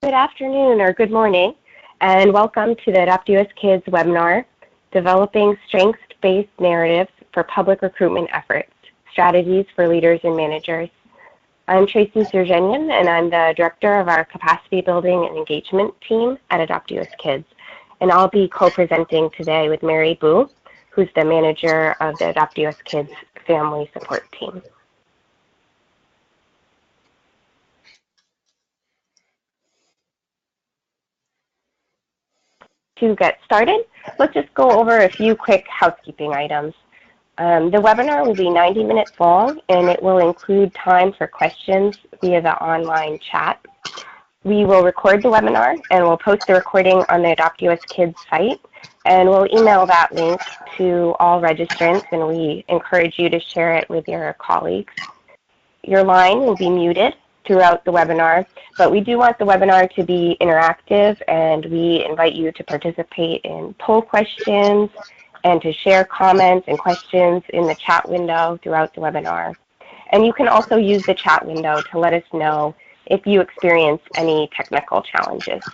Good afternoon or good morning, and welcome to the Adopt US Kids webinar, Developing Strengths-Based Narratives for Public Recruitment Efforts, Strategies for Leaders and Managers. I'm Tracy Surjanian, and I'm the Director of our Capacity Building and Engagement team at Adopt US Kids. And I'll be co-presenting today with Mary Boo, who's the manager of the Adopt US Kids Family Support Team. To get started, let's just go over a few quick housekeeping items. The webinar will be 90 minutes long, and it will include time for questions via the online chat. We will record the webinar, and we'll post the recording on the Adopt US Kids site, and we'll email that link to all registrants, and we encourage you to share it with your colleagues. Your line will be muted throughout the webinar, but we do want the webinar to be interactive, and we invite you to participate in poll questions and to share comments and questions in the chat window throughout the webinar. And you can also use the chat window to let us know if you experience any technical challenges.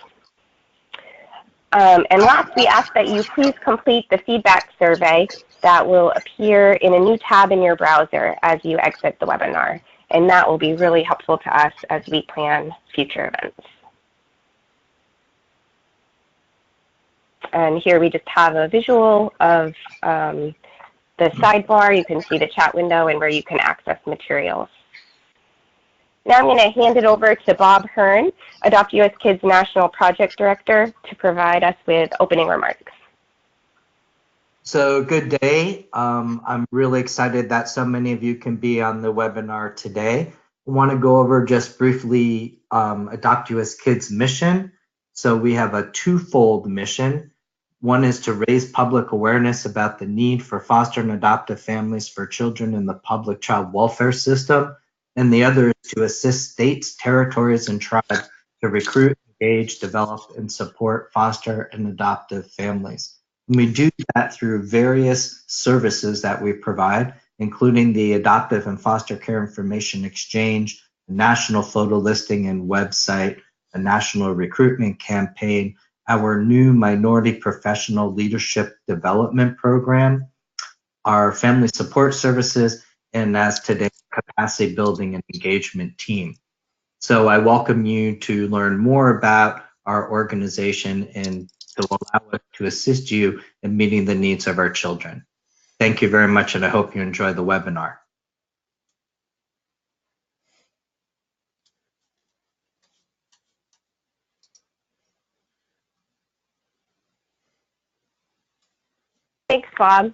And last, we ask that you please complete the feedback survey that will appear in a new tab in your browser as you exit the webinar. And that will be really helpful to us as we plan future events. And here we just have a visual of the sidebar. You can see the chat window and where you can access materials. Now I'm going to hand it over to Bob Hearn, Adopt US Kids National Project Director, to provide us with opening remarks. So good day. I'm really excited that so many of you can be on the webinar today. I want to go over just briefly Adopt US Kids mission. So we have a twofold mission. One is to raise public awareness about the need for foster and adoptive families for children in the public child welfare system. And the other is to assist states, territories, and tribes to recruit, engage, develop, and support foster and adoptive families. And we do that through various services that we provide, including the Adoptive and Foster Care Information Exchange, the National Photo Listing and website, a national recruitment campaign, our new Minority Professional Leadership Development Program, our Family Support Services, and as today, Capacity Building and Engagement team. So I welcome you to learn more about our organization and to allow us to assist you in meeting the needs of our children. Thank you very much, and I hope you enjoy the webinar. Thanks, Bob.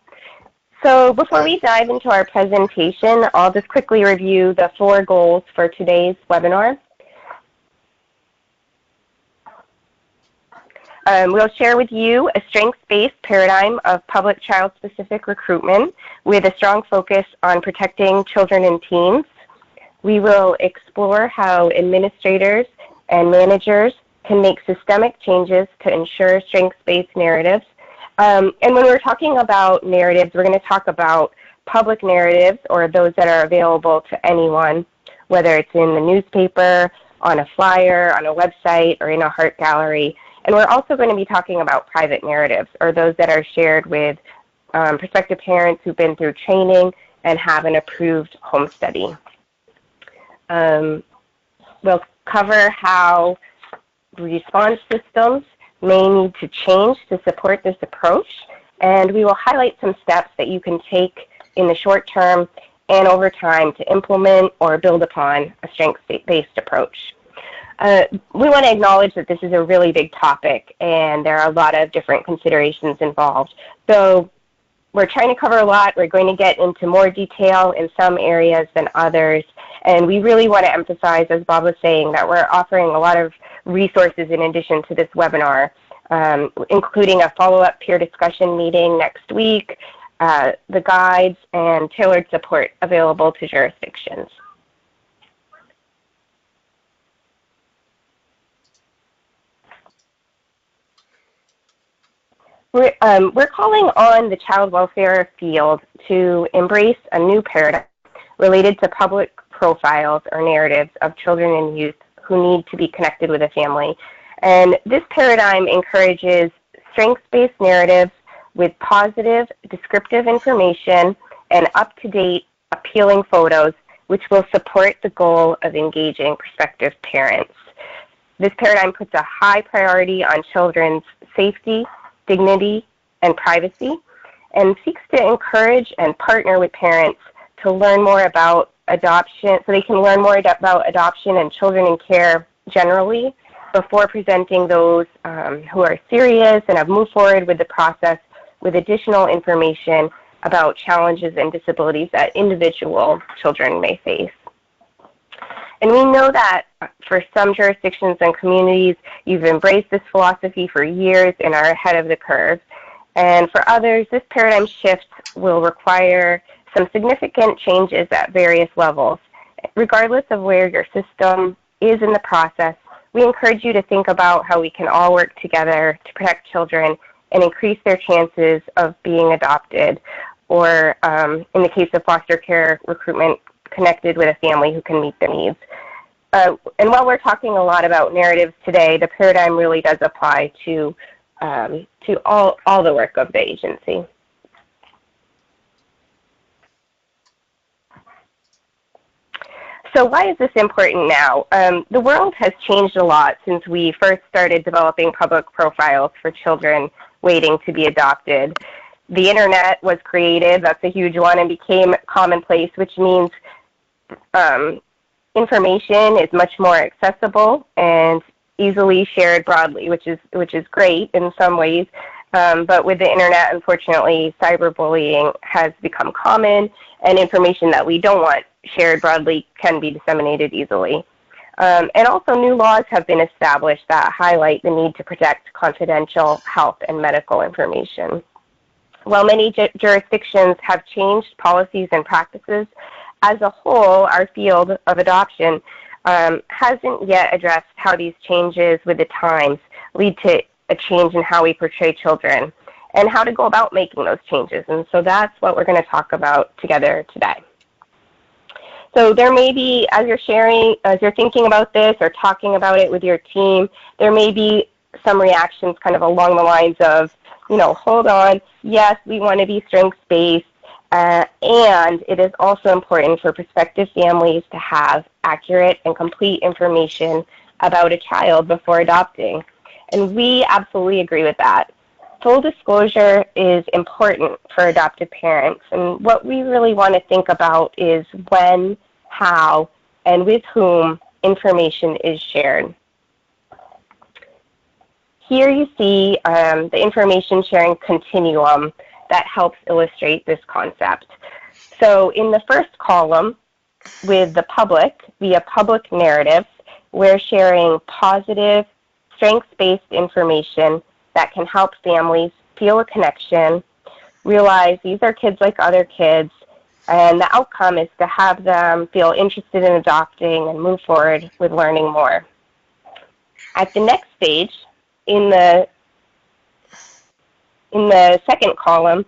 So before we dive into our presentation, I'll just quickly review the 4 goals for today's webinar. We'll share with you a strengths-based paradigm of public child-specific recruitment with a strong focus on protecting children and teens. We will explore how administrators and managers can make systemic changes to ensure strengths-based narratives. And when we're talking about narratives, we're going to talk about public narratives, or those that are available to anyone, whether it's in the newspaper, on a flyer, on a website, or in a art gallery. And we're also going to be talking about private narratives, or those that are shared with prospective parents who've been through training and have an approved home study. We'll cover how response systems may need to change to support this approach, and we will highlight some steps that you can take in the short term and over time to implement or build upon a strengths-based approach. We want to acknowledge that this is a really big topic, and there are a lot of different considerations involved. So we're trying to cover a lot. We're going to get into more detail in some areas than others, and we really want to emphasize, as Bob was saying, that we're offering a lot of resources in addition to this webinar, including a follow-up peer discussion meeting next week, the guides, and tailored support available to jurisdictions. We're calling on the child welfare field to embrace a new paradigm related to public profiles or narratives of children and youth who need to be connected with a family. And this paradigm encourages strengths-based narratives with positive, descriptive information and up-to-date, appealing photos, which will support the goal of engaging prospective parents. This paradigm puts a high priority on children's safety, dignity, and privacy, and seeks to encourage and partner with parents to learn more about adoption, so they can learn more about adoption and children in care generally before presenting those who are serious and have moved forward with the process with additional information about challenges and disabilities that individual children may face. And we know that for some jurisdictions and communities, you've embraced this philosophy for years and are ahead of the curve. And for others, this paradigm shift will require some significant changes at various levels. Regardless of where your system is in the process, we encourage you to think about how we can all work together to protect children and increase their chances of being adopted, or in the case of foster care recruitment, connected with a family who can meet the needs. And while we're talking a lot about narratives today, the paradigm really does apply to all the work of the agency. So why is this important now? The world has changed a lot since we first started developing public profiles for children waiting to be adopted. The internet was created, that's a huge one, and became commonplace, which means information is much more accessible and easily shared broadly, which is great in some ways. But with the internet, unfortunately, cyberbullying has become common, and information that we don't want shared broadly can be disseminated easily. And also, new laws have been established that highlight the need to protect confidential health and medical information. While many jurisdictions have changed policies and practices, as a whole, our field of adoption hasn't yet addressed how these changes with the times lead to a change in how we portray children and how to go about making those changes. And so that's what we're going to talk about together today. So there may be, as you're thinking about this or talking about it with your team, there may be some reactions kind of along the lines of, hold on, yes, we want to be strengths-based, and it is also important for prospective families to have accurate and complete information about a child before adopting. And we absolutely agree with that. Full disclosure is important for adoptive parents, and what we really want to think about is when, how, and with whom information is shared. Here you see the information sharing continuum that helps illustrate this concept. So in the first column, with the public, via public narratives, we're sharing positive, strengths-based information that can help families feel a connection, realize these are kids like other kids, and the outcome is to have them feel interested in adopting and move forward with learning more. At the next stage, in the second column,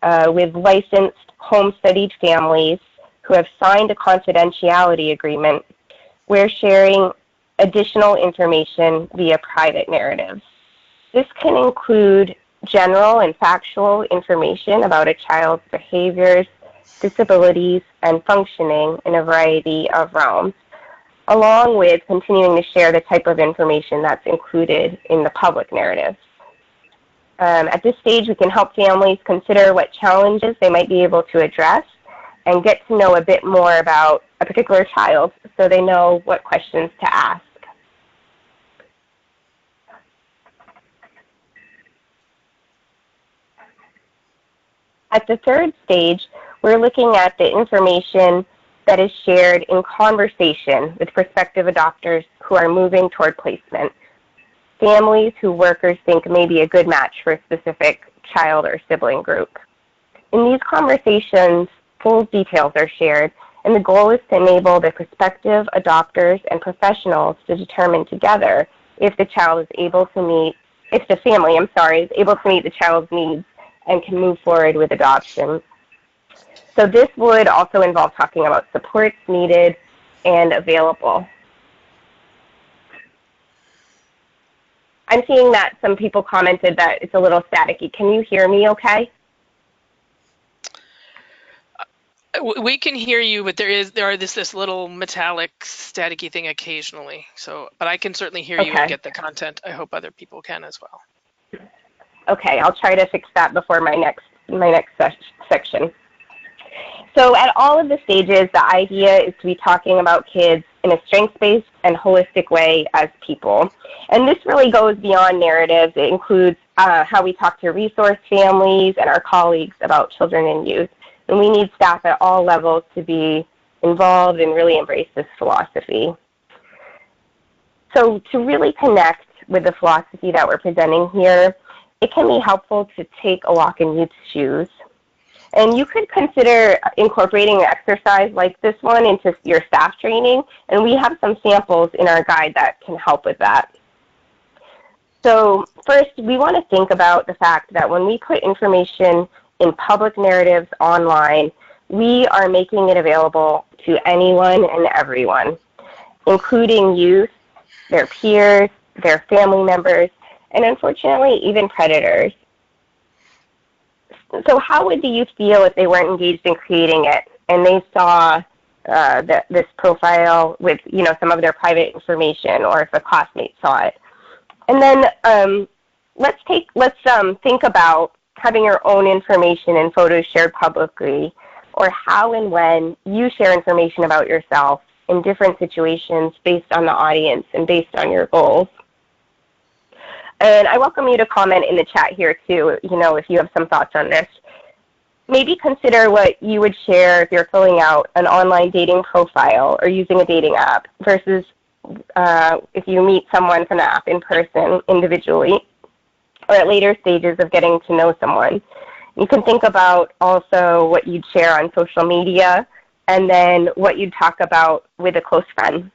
with licensed home-studied families who have signed a confidentiality agreement, we're sharing additional information via private narratives. This can include general and factual information about a child's behaviors, disabilities, and functioning in a variety of realms, along with continuing to share the type of information that's included in the public narrative. At this stage, we can help families consider what challenges they might be able to address and get to know a bit more about a particular child so they know what questions to ask. At the third stage, we're looking at the information that is shared in conversation with prospective adopters who are moving toward placement, families who workers think may be a good match for a specific child or sibling group. In these conversations, full details are shared, and the goal is to enable the prospective adopters and professionals to determine together if the child is able to meet, if the family, is able to meet the child's needs and can move forward with adoption. So this would also involve talking about supports needed and available. I'm seeing that some people commented that it's a little staticky. Can you hear me okay? We can hear you, but there are this little metallic staticky thing occasionally. So, but I can certainly hear you and get the content. I hope other people can as well. Okay, I'll try to fix that before my next section. So at all of the stages, the idea is to be talking about kids in a strengths-based and holistic way as people. And this really goes beyond narratives. It includes how we talk to resource families and our colleagues about children and youth. And we need staff at all levels to be involved and really embrace this philosophy. So to really connect with the philosophy that we're presenting here, it can be helpful to take a walk in youth's shoes. And you could consider incorporating an exercise like this one into your staff training, and we have some samples in our guide that can help with that. So first, we want to think about the fact that when we put information in public narratives online, we are making it available to anyone and everyone, including youth, their peers, their family members, and unfortunately, even predators. So how would the youth feel if they weren't engaged in creating it and they saw this profile with, some of their private information, or if a classmate saw it? And then let's think about having your own information and photos shared publicly, or how and when you share information about yourself in different situations based on the audience and based on your goals. And I welcome you to comment in the chat here too, if you have some thoughts on this. Maybe consider what you would share if you're filling out an online dating profile or using a dating app versus if you meet someone from the app in person individually, or at later stages of getting to know someone. You can think about also what you'd share on social media and then what you'd talk about with a close friend.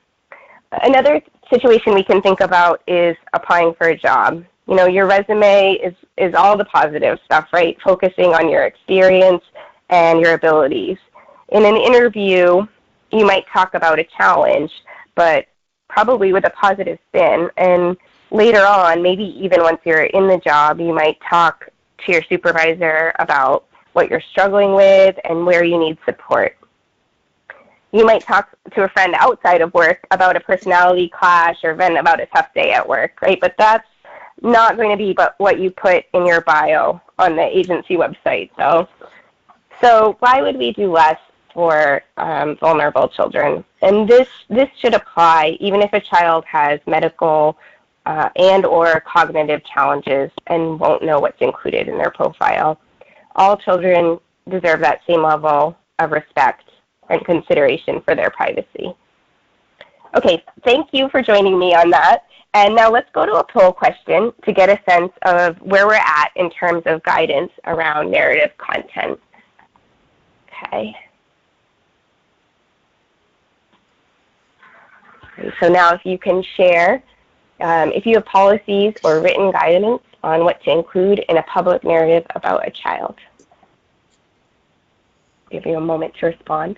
Another situation we can think about is applying for a job. Your resume is all the positive stuff, right? Focusing on your experience and your abilities. In an interview, you might talk about a challenge, but probably with a positive spin. And later on, maybe even once you're in the job, you might talk to your supervisor about what you're struggling with and where you need support. You might talk to a friend outside of work about a personality clash or vent about a tough day at work, right? But that's not going to be but what you put in your bio on the agency website. So why would we do less for vulnerable children? And this should apply even if a child has medical and or cognitive challenges and won't know what's included in their profile. All children deserve that same level of respect and consideration for their privacy. Okay, thank you for joining me on that. And now let's go to a poll question to get a sense of where we're at in terms of guidance around narrative content. Okay. So now if you can share, if you have policies or written guidance on what to include in a public narrative about a child. Give you a moment to respond.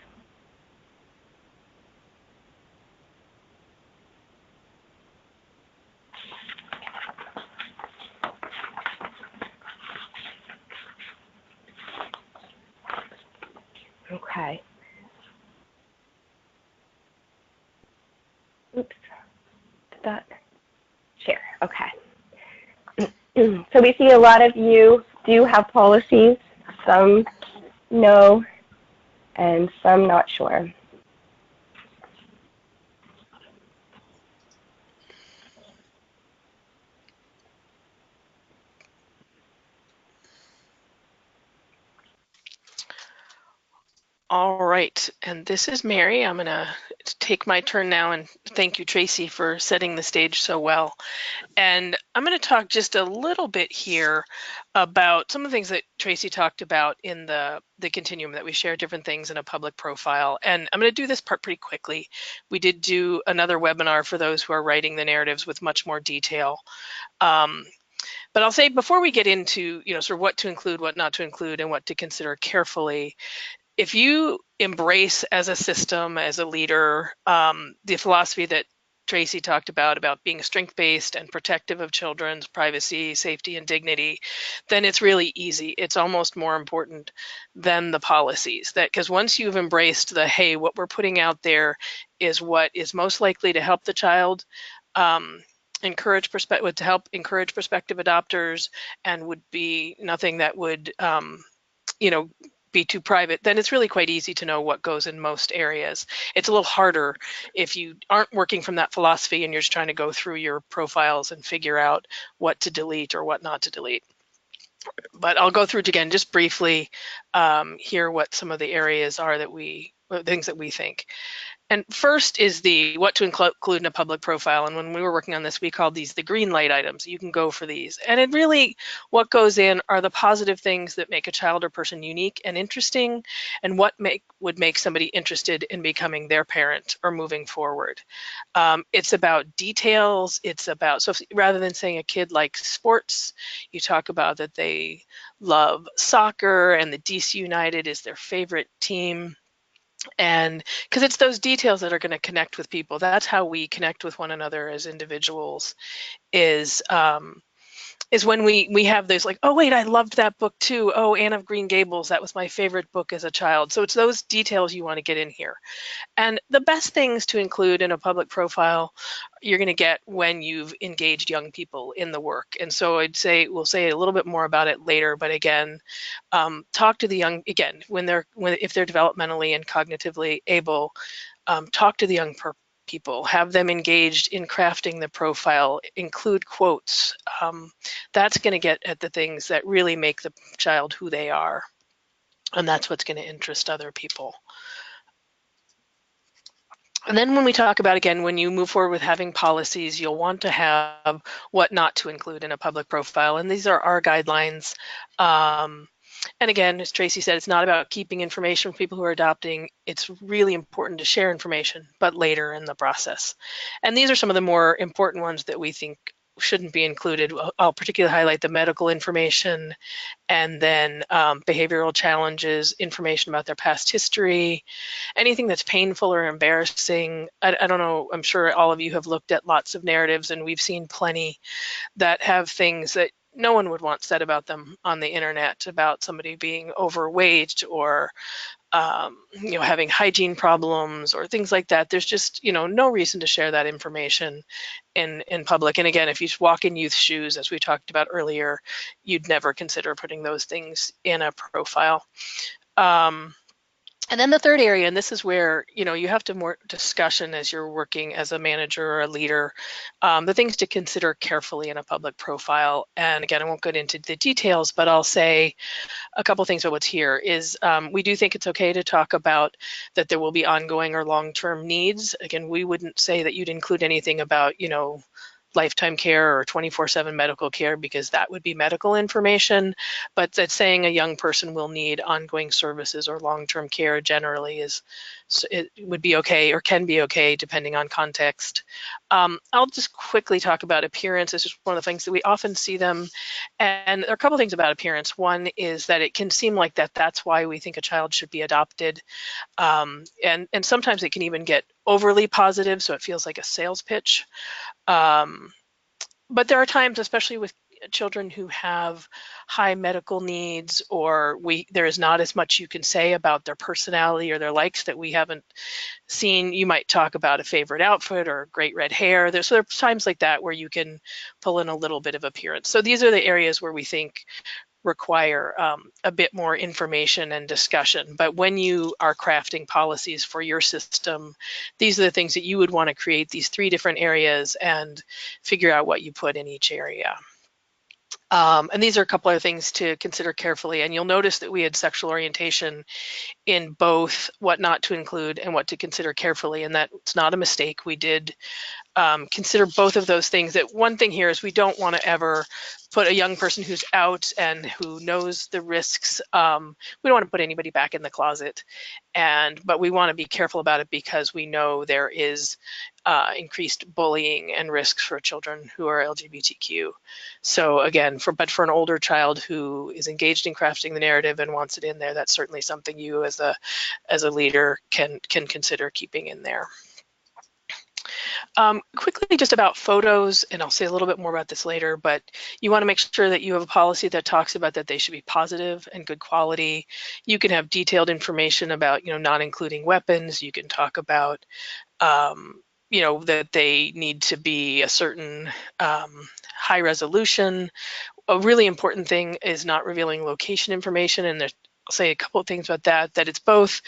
Okay. Oops. Did that share? Okay. So we see a lot of you do have policies, some know, and some not sure. All right, and this is Mary. I'm going to take my turn now, and thank you, Tracy, for setting the stage so well. And I'm going to talk just a little bit here about some of the things that Tracy talked about in the continuum, that we share different things in a public profile. And I'm going to do this part pretty quickly. We did do another webinar for those who are writing the narratives with much more detail. But I'll say before we get into, sort of what to include, what not to include, and what to consider carefully, if you embrace as a system, as a leader, the philosophy that Tracy talked about being strength-based and protective of children's privacy, safety, and dignity, then it's really easy. It's almost more important than the policies. Because once you've embraced the, hey, what we're putting out there is what is most likely to help the child, to help encourage prospective adopters, and would be nothing that would, be too private, then it's really quite easy to know what goes in most areas. It's a little harder if you aren't working from that philosophy and you're just trying to go through your profiles and figure out what to delete or what not to delete. But I'll go through it again just briefly, here what some of the areas are things that we think. And first is the what to include in a public profile. And when we were working on this, we called these the green light items. You can go for these. And it really, what goes in are the positive things that make a child or person unique and interesting, and what would make somebody interested in becoming their parent or moving forward. It's about details. It's about, so rather than saying a kid likes sports, you talk about that they love soccer and the DC United is their favorite team. And because it's those details that are going to connect with people. That's how we connect with one another as individuals, is when we have those, like, oh wait, I loved that book too. Oh, Anne of Green Gables, that was my favorite book as a child. So it's those details you want to get in here. And the best things to include in a public profile you're going to get when you've engaged young people in the work. And so we'll say a little bit more about it later, but again, talk to the young, again, if they're developmentally and cognitively able, talk to the young people, have them engaged in crafting the profile, include quotes. That's going to get at the things that really make the child who they are. And that's what's going to interest other people. And then when we talk about, again, when you move forward with having policies, you'll want to have what not to include in a public profile. And these are our guidelines. And again, as Tracy said, it's not about keeping information from people who are adopting. It's really important to share information, but later in the process. And these are some of the more important ones that we think shouldn't be included. I'll particularly highlight the medical information, and then behavioral challenges, information about their past history, anything that's painful or embarrassing. I don't know, I'm sure all of you have looked at lots of narratives, and we've seen plenty that have things that no one would want said about them on the internet, about somebody being overweight or having hygiene problems or things like that. There's just, no reason to share that information in public. And again, if you walk in youth shoes, as we talked about earlier, you'd never consider putting those things in a profile. And then the third area, and this is where, you have to more discussion as you're working as a manager or a leader, the things to consider carefully in a public profile. And again, I won't get into the details, but I'll say a couple things about what's here is we do think it's okay to talk about that there will be ongoing or long-term needs. Again, we wouldn't say that you'd include anything about, lifetime care or 24/7 medical care, because that would be medical information. But that saying a young person will need ongoing services or long-term care generally it would be okay, or can be okay, depending on context. I'll just quickly talk about appearance. This is one of the things that we often see them. And there are a couple things about appearance. One is that it can seem like that's why we think a child should be adopted. And sometimes it can even get overly positive, so it feels like a sales pitch. But there are times, especially with children who have high medical needs, or there is not as much you can say about their personality or their likes that we haven't seen. You might talk about a favorite outfit or great red hair. So there are times like that where you can pull in a little bit of appearance. So these are the areas where we think require a bit more information and discussion. But when you are crafting policies for your system, these are the things that you would want to create, these 3 different areas, and figure out what you put in each area. And these are a couple of things to consider carefully. And you'll notice that we had sexual orientation in both what not to include and what to consider carefully. And that's not a mistake. We did consider both of those things. That one thing here is we don't want to ever put a young person who's out and who knows the risks. We don't want to put anybody back in the closet, but we want to be careful about it because we know there is increased bullying and risks for children who are LGBTQ. So again, but for an older child who is engaged in crafting the narrative and wants it in there, that's certainly something you as a leader can consider keeping in there. Quickly, just about photos, and I'll say a little bit more about this later, but you want to make sure that you have a policy that talks about that they should be positive and good quality. You can have detailed information about, not including weapons. You can talk about, that they need to be a certain high resolution. A really important thing is not revealing location information, and I'll say a couple of things about that it's both.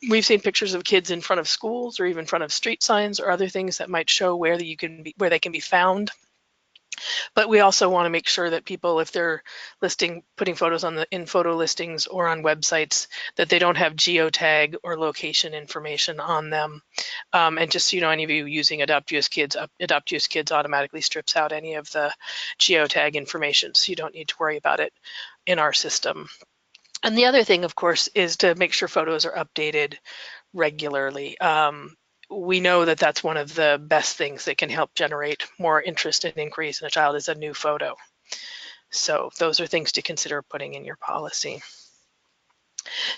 We've seen pictures of kids in front of schools or even in front of street signs or other things that might show where they can be found. But we also want to make sure that people, if they're putting photos in photo listings or on websites, that they don't have geotag or location information on them. And just so you know, any of you using Adopt US Kids, Adopt US Kids automatically strips out any of the geotag information, so you don't need to worry about it in our system. And the other thing, of course, is to make sure photos are updated regularly. We know that that's one of the best things that can help generate more interest and increase in a child is a new photo. So those are things to consider putting in your policy.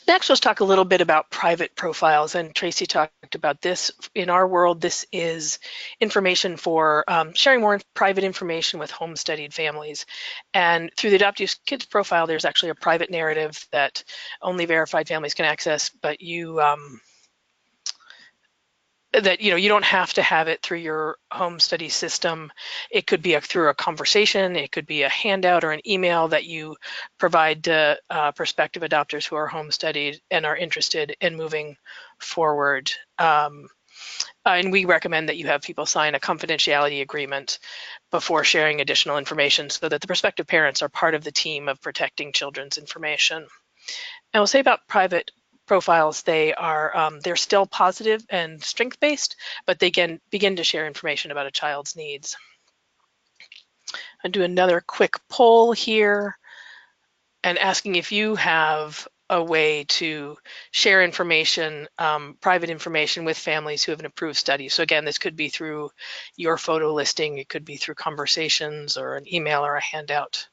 Next, let's talk a little bit about private profiles, and Tracy talked about this. In our world, this is information for sharing more private information with home-studied families. And through the Adopt US Kids profile, there's actually a private narrative that only verified families can access, but you don't have to have it through your home study system. It could be through a conversation, it could be a handout or an email that you provide to prospective adopters who are home studied and are interested in moving forward. And we recommend that you have people sign a confidentiality agreement before sharing additional information so that the prospective parents are part of the team of protecting children's information. And we'll say about private profiles, they're still positive and strength-based, but they can begin to share information about a child's needs. I'll do another quick poll here and asking if you have a way to share information, private information with families who have an approved study. So again, this could be through your photo listing, it could be through conversations or an email or a handout.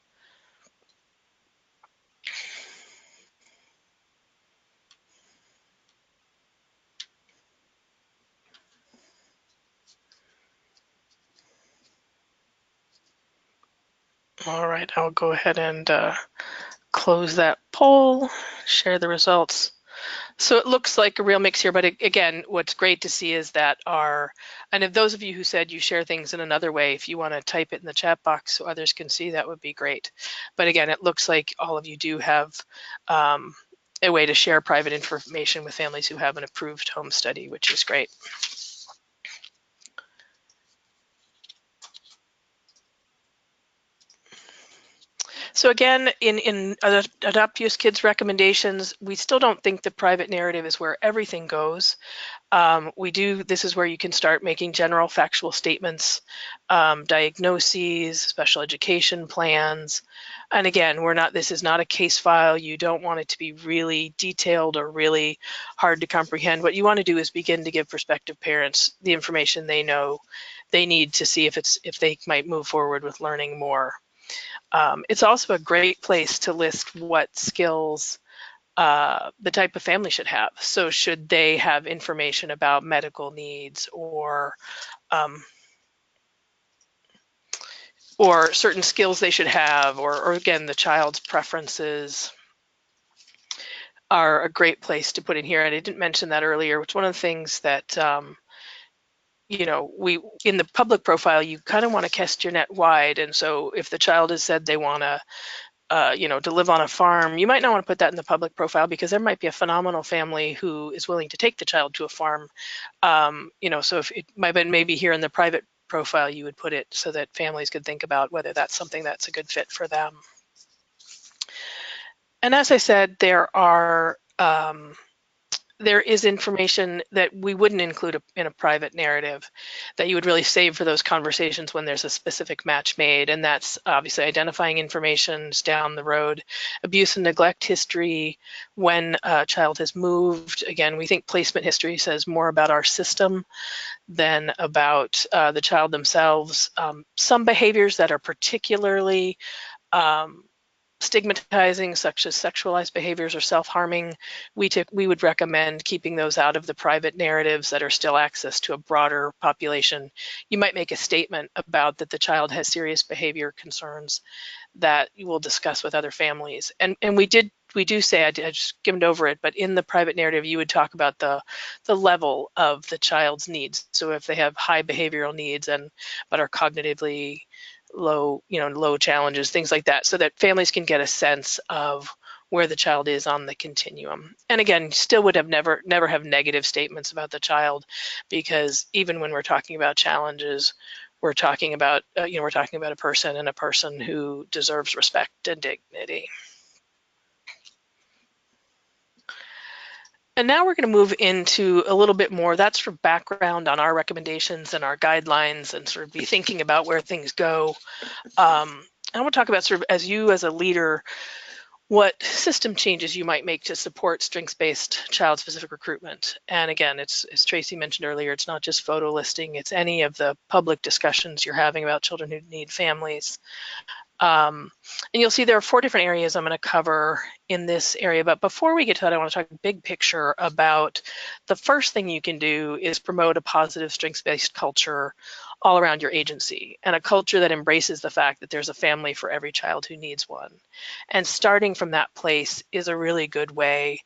All right, I'll go ahead and close that poll, share the results. So it looks like a real mix here, but again, what's great to see is that and if those of you who said you share things in another way, if you want to type it in the chat box so others can see, that would be great. But again, it looks like all of you do have a way to share private information with families who have an approved home study, which is great. So again, in Adopt US Kids recommendations, we still don't think the private narrative is where everything goes. This is where you can start making general factual statements, diagnoses, special education plans. And again, this is not a case file. You don't want it to be really detailed or really hard to comprehend. What you want to do is begin to give prospective parents the information they know they need to see if they might move forward with learning more. It's also a great place to list what skills the type of family should have. So should they have information about medical needs or certain skills they should have, or again, the child's preferences are a great place to put in here. And I didn't mention that earlier. It's one of the things that in the public profile, you kind of want to cast your net wide. And so if the child has said they want to to live on a farm, you might not want to put that in the public profile because there might be a phenomenal family who is willing to take the child to a farm. So if it might have been maybe here in the private profile, you would put it so that families could think about whether that's something that's a good fit for them. And as I said, there is information that we wouldn't include in a private narrative that you would really save for those conversations when there's a specific match made. And that's obviously identifying information down the road, abuse and neglect history, when a child has moved. Again, we think placement history says more about our system than about the child themselves. Some behaviors that are particularly stigmatizing, such as sexualized behaviors or self-harming, we would recommend keeping those out of the private narratives that are still access to a broader population. You might make a statement about that the child has serious behavior concerns that you will discuss with other families. And we do say, I just skimmed over it, but in the private narrative, you would talk about the level of the child's needs. So if they have high behavioral needs but are cognitively low, low challenges, things like that, so that families can get a sense of where the child is on the continuum. And again, still would have never have negative statements about the child, because even when we're talking about challenges, we're talking about we're talking about a person, and a person who deserves respect and dignity. And now we're going to move into a little bit more, that's for background on our recommendations and our guidelines, and sort of be thinking about where things go. I want to talk about, sort of, as a leader, what system changes you might make to support strengths-based child-specific recruitment. And again, it's, as Tracy mentioned earlier, it's not just photo listing, it's any of the public discussions you're having about children who need families. And you'll see there are 4 different areas I'm going to cover in this area. But before we get to that, I want to talk big picture about the first thing you can do is promote a positive strengths-based culture all around your agency, and a culture that embraces the fact that there's a family for every child who needs one. And starting from that place is a really good way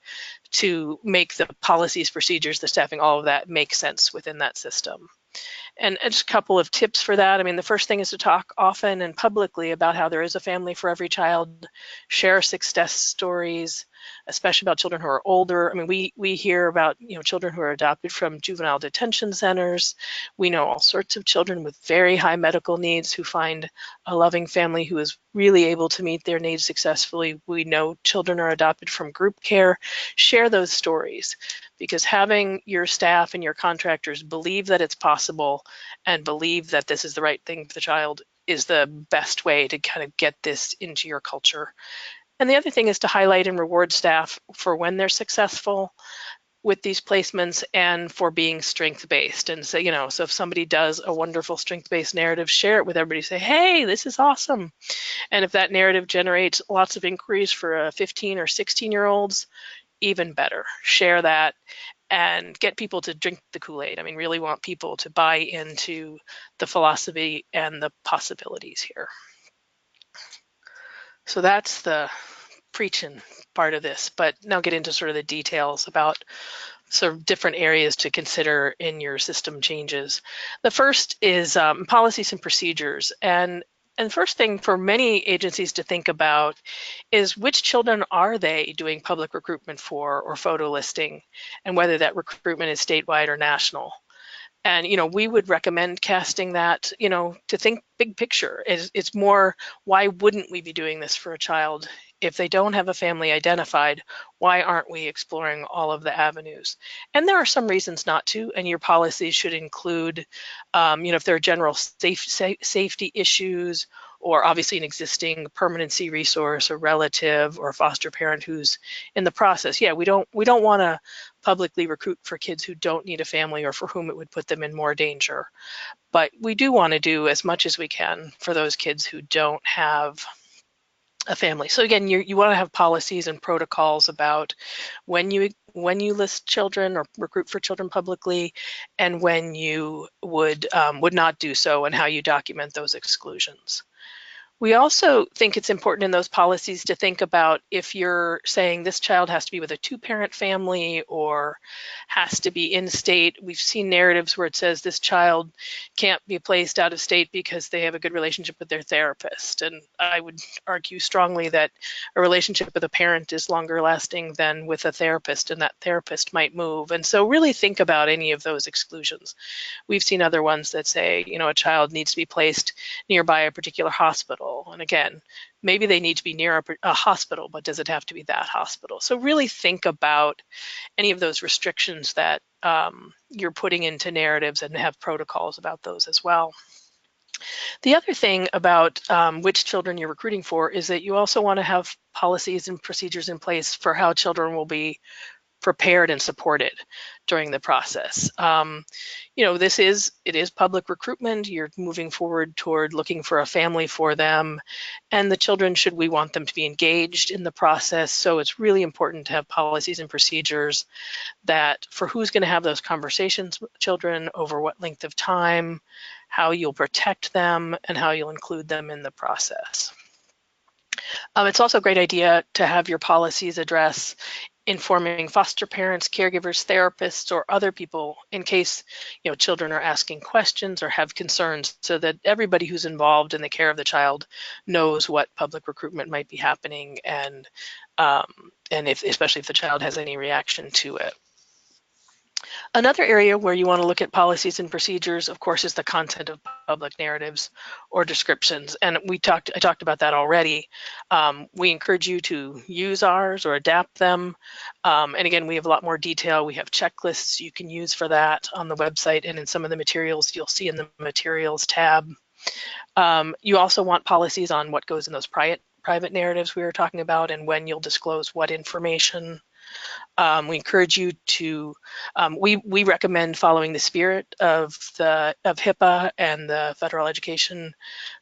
to make the policies, procedures, the staffing, all of that make sense within that system. And just a couple of tips for that. I mean, the first thing is to talk often and publicly about how there is a family for every child. Share success stories, especially about children who are older. I mean, we hear about children who are adopted from juvenile detention centers. We know all sorts of children with very high medical needs who find a loving family who is really able to meet their needs successfully. We know children are adopted from group care. Share those stories, because having your staff and your contractors believe that it's possible and believe that this is the right thing for the child is the best way to kind of get this into your culture. And the other thing is to highlight and reward staff for when they're successful with these placements and for being strength-based. And so, so if somebody does a wonderful strength-based narrative, share it with everybody. Say, hey, this is awesome. And if that narrative generates lots of inquiries for 15 or 16-year-olds, even better. Share that and get people to drink the Kool-Aid. I mean, really want people to buy into the philosophy and the possibilities here. So that's the preaching part of this, but now get into sort of the details about sort of different areas to consider in your system changes. The first is policies and procedures. And the first thing for many agencies to think about is which children are they doing public recruitment for or photo listing, and whether that recruitment is statewide or national. And, we would recommend casting that, to think big picture. It's more, why wouldn't we be doing this for a child? If they don't have a family identified, why aren't we exploring all of the avenues? And there are some reasons not to, and your policies should include, if there are general safety issues, or obviously an existing permanency resource, a relative or a foster parent who's in the process. Yeah, we don't want to publicly recruit for kids who don't need a family or for whom it would put them in more danger. But we do want to do as much as we can for those kids who don't have a family. So again, you want to have policies and protocols about when you list children or recruit for children publicly, and when you would not do so, and how you document those exclusions. We also think it's important in those policies to think about, if you're saying this child has to be with a 2-parent family or has to be in state. We've seen narratives where it says this child can't be placed out of state because they have a good relationship with their therapist. And I would argue strongly that a relationship with a parent is longer lasting than with a therapist, and that therapist might move. And so really think about any of those exclusions. We've seen other ones that say, a child needs to be placed nearby a particular hospital. And again, maybe they need to be near a hospital, but does it have to be that hospital? So really think about any of those restrictions that you're putting into narratives, and have protocols about those as well. The other thing about which children you're recruiting for is that you also want to have policies and procedures in place for how children will be prepared and supported during the process. You know, it is public recruitment. You're moving forward toward looking for a family for them, and the children, should we want them to be engaged in the process. So it's really important to have policies and procedures that for who's going to have those conversations with children, over what length of time, how you'll protect them, and how you'll include them in the process. It's also a great idea to have your policies address informing foster parents, caregivers, therapists, or other people in case, you know, children are asking questions or have concerns, so that everybody who's involved in the care of the child knows what public recruitment might be happening, and especially if the child has any reaction to it. Another area where you want to look at policies and procedures, of course, is the content of public narratives or descriptions. And I talked about that already. We encourage you to use ours or adapt them. And again, we have a lot more detail. We have checklists you can use for that on the website, and in some of the materials you'll see in the materials tab. You also want policies on what goes in those private narratives we were talking about, and when you'll disclose what information. We encourage you to, we recommend following the spirit of HIPAA and the Federal Education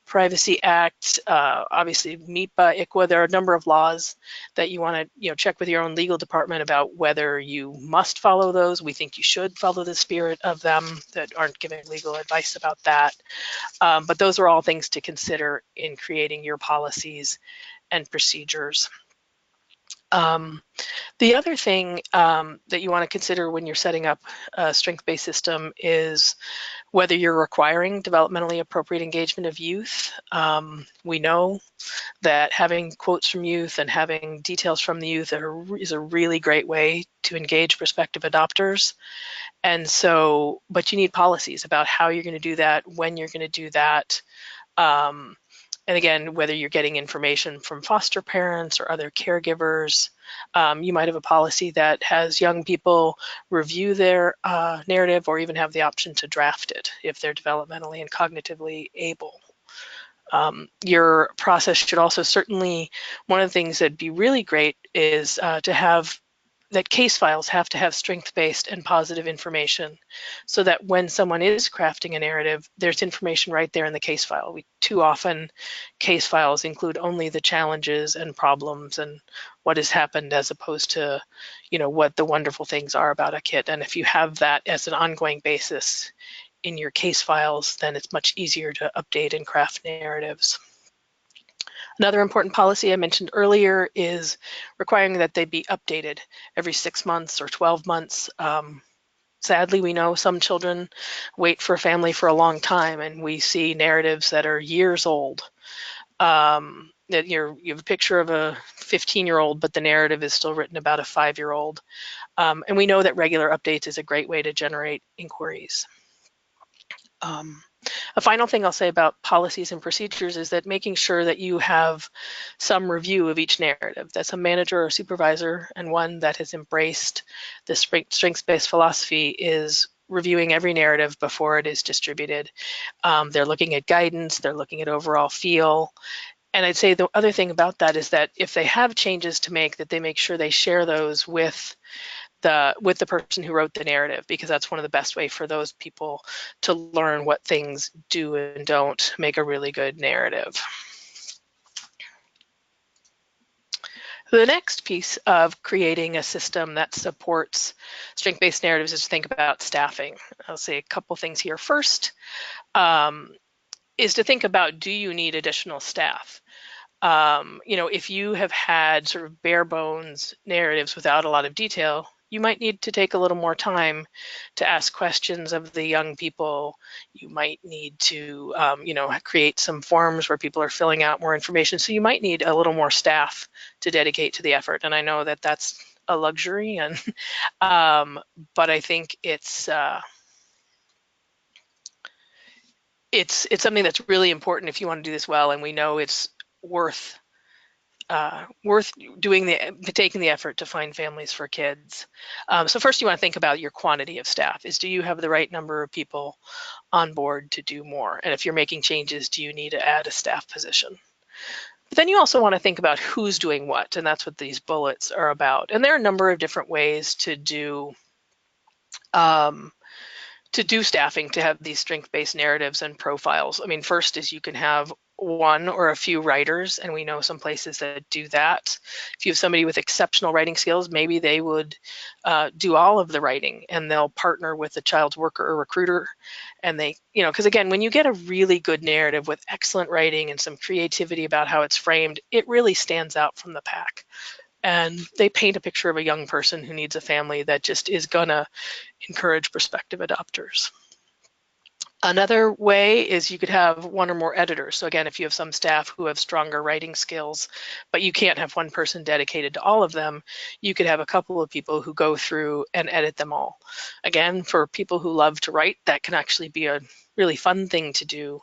Privacy Act, obviously MEPA, ICWA. There are a number of laws that you want to check with your own legal department about whether you must follow those. We think you should follow the spirit of them, that aren't giving legal advice about that. But those are all things to consider in creating your policies and procedures. The other thing that you want to consider when you're setting up a strength-based system is whether you're requiring developmentally appropriate engagement of youth. We know that having quotes from youth and having details from the youth is a really great way to engage prospective adopters. And so, but you need policies about how you're going to do that, when you're going to do that. And again, whether you're getting information from foster parents or other caregivers, you might have a policy that has young people review their narrative, or even have the option to draft it if they're developmentally and cognitively able. Your process should also certainly, one of the things that'd be really great is to have that case files have to have strength-based and positive information, so that when someone is crafting a narrative, there's information right there in the case file. Too often, case files include only the challenges and problems and what has happened, as opposed to, what the wonderful things are about a kid. And if you have that as an ongoing basis in your case files, then it's much easier to update and craft narratives. Another important policy I mentioned earlier is requiring that they be updated every 6 months or 12 months. Sadly, we know some children wait for a family for a long time, and we see narratives that are years old. That you have a picture of a 15-year-old, but the narrative is still written about a 5-year-old. And we know that regular updates is a great way to generate inquiries. A final thing I'll say about policies and procedures is that making sure that you have some review of each narrative, that's a manager or supervisor, and one that has embraced the strengths-based philosophy is reviewing every narrative before it is distributed. They're looking at guidance, they're looking at overall feel. And I'd say the other thing about that is that if they have changes to make, that they make sure they share those with the person who wrote the narrative, because that's one of the best way for those people to learn what things do and don't make a really good narrative. The next piece of creating a system that supports strength-based narratives is to think about staffing. I'll say a couple things here. First is to think about, do you need additional staff? If you have had sort of bare bones narratives without a lot of detail, you might need to take a little more time to ask questions of the young people. You might need to, create some forms where people are filling out more information. So you might need a little more staff to dedicate to the effort. And I know that that's a luxury, and but I think it's something that's really important if you want to do this well. And we know it's worth taking the effort to find families for kids. So first you want to think about your quantity of staff. Do you have the right number of people on board to do more? And if you're making changes, do you need to add a staff position? But then you also want to think about who's doing what, and that's what these bullets are about. And there are a number of different ways to do staffing, to have these strength-based narratives and profiles. I mean, first is you can have one or a few writers, and we know some places that do that. If you have somebody with exceptional writing skills, maybe they would do all of the writing, and they'll partner with a child's worker or recruiter. And they, because again, when you get a really good narrative with excellent writing and some creativity about how it's framed, it really stands out from the pack. And they paint a picture of a young person who needs a family that just is gonna encourage prospective adopters. Another way is you could have one or more editors. So again, if you have some staff who have stronger writing skills, but you can't have one person dedicated to all of them, you could have a couple of people who go through and edit them all. Again, for people who love to write, that can actually be a really fun thing to do.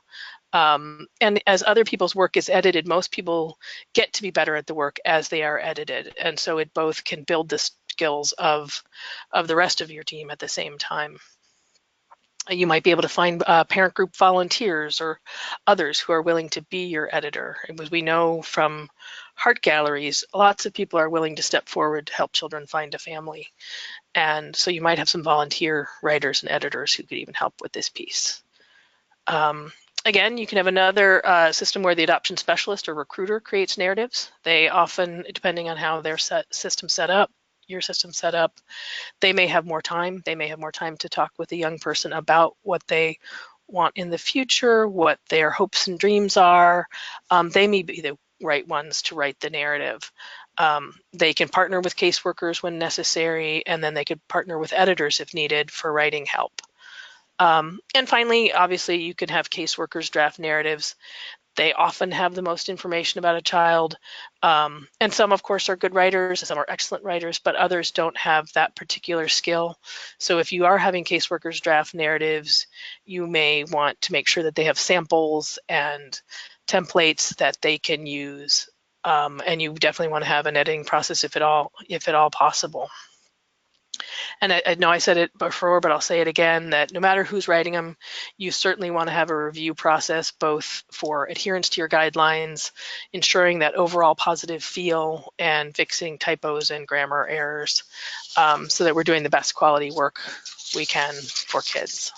And as other people's work is edited, most people get to be better at the work as they are edited. And so it both can build the skills of the rest of your team at the same time. You might be able to find parent group volunteers or others who are willing to be your editor. As we know from Heart Galleries, lots of people are willing to step forward to help children find a family. And so you might have some volunteer writers and editors who could even help with this piece. Again, you can have another system where the adoption specialist or recruiter creates narratives. They often, depending on how their system set up, your system set up, they may have more time. They may have more time to talk with a young person about what they want in the future, what their hopes and dreams are. They may be the right ones to write the narrative. They can partner with caseworkers when necessary, and then they could partner with editors if needed for writing help. And finally, obviously, you can have caseworkers draft narratives. They often have the most information about a child. And some, of course, are good writers, some are excellent writers, but others don't have that particular skill. So if you are having caseworkers draft narratives, you may want to make sure that they have samples and templates that they can use. And you definitely want to have an editing process if at all possible. And I know I said it before, but I'll say it again, that no matter who's writing them, you certainly want to have a review process, both for adherence to your guidelines, ensuring that overall positive feel, and fixing typos and grammar errors, so that we're doing the best quality work we can for kids.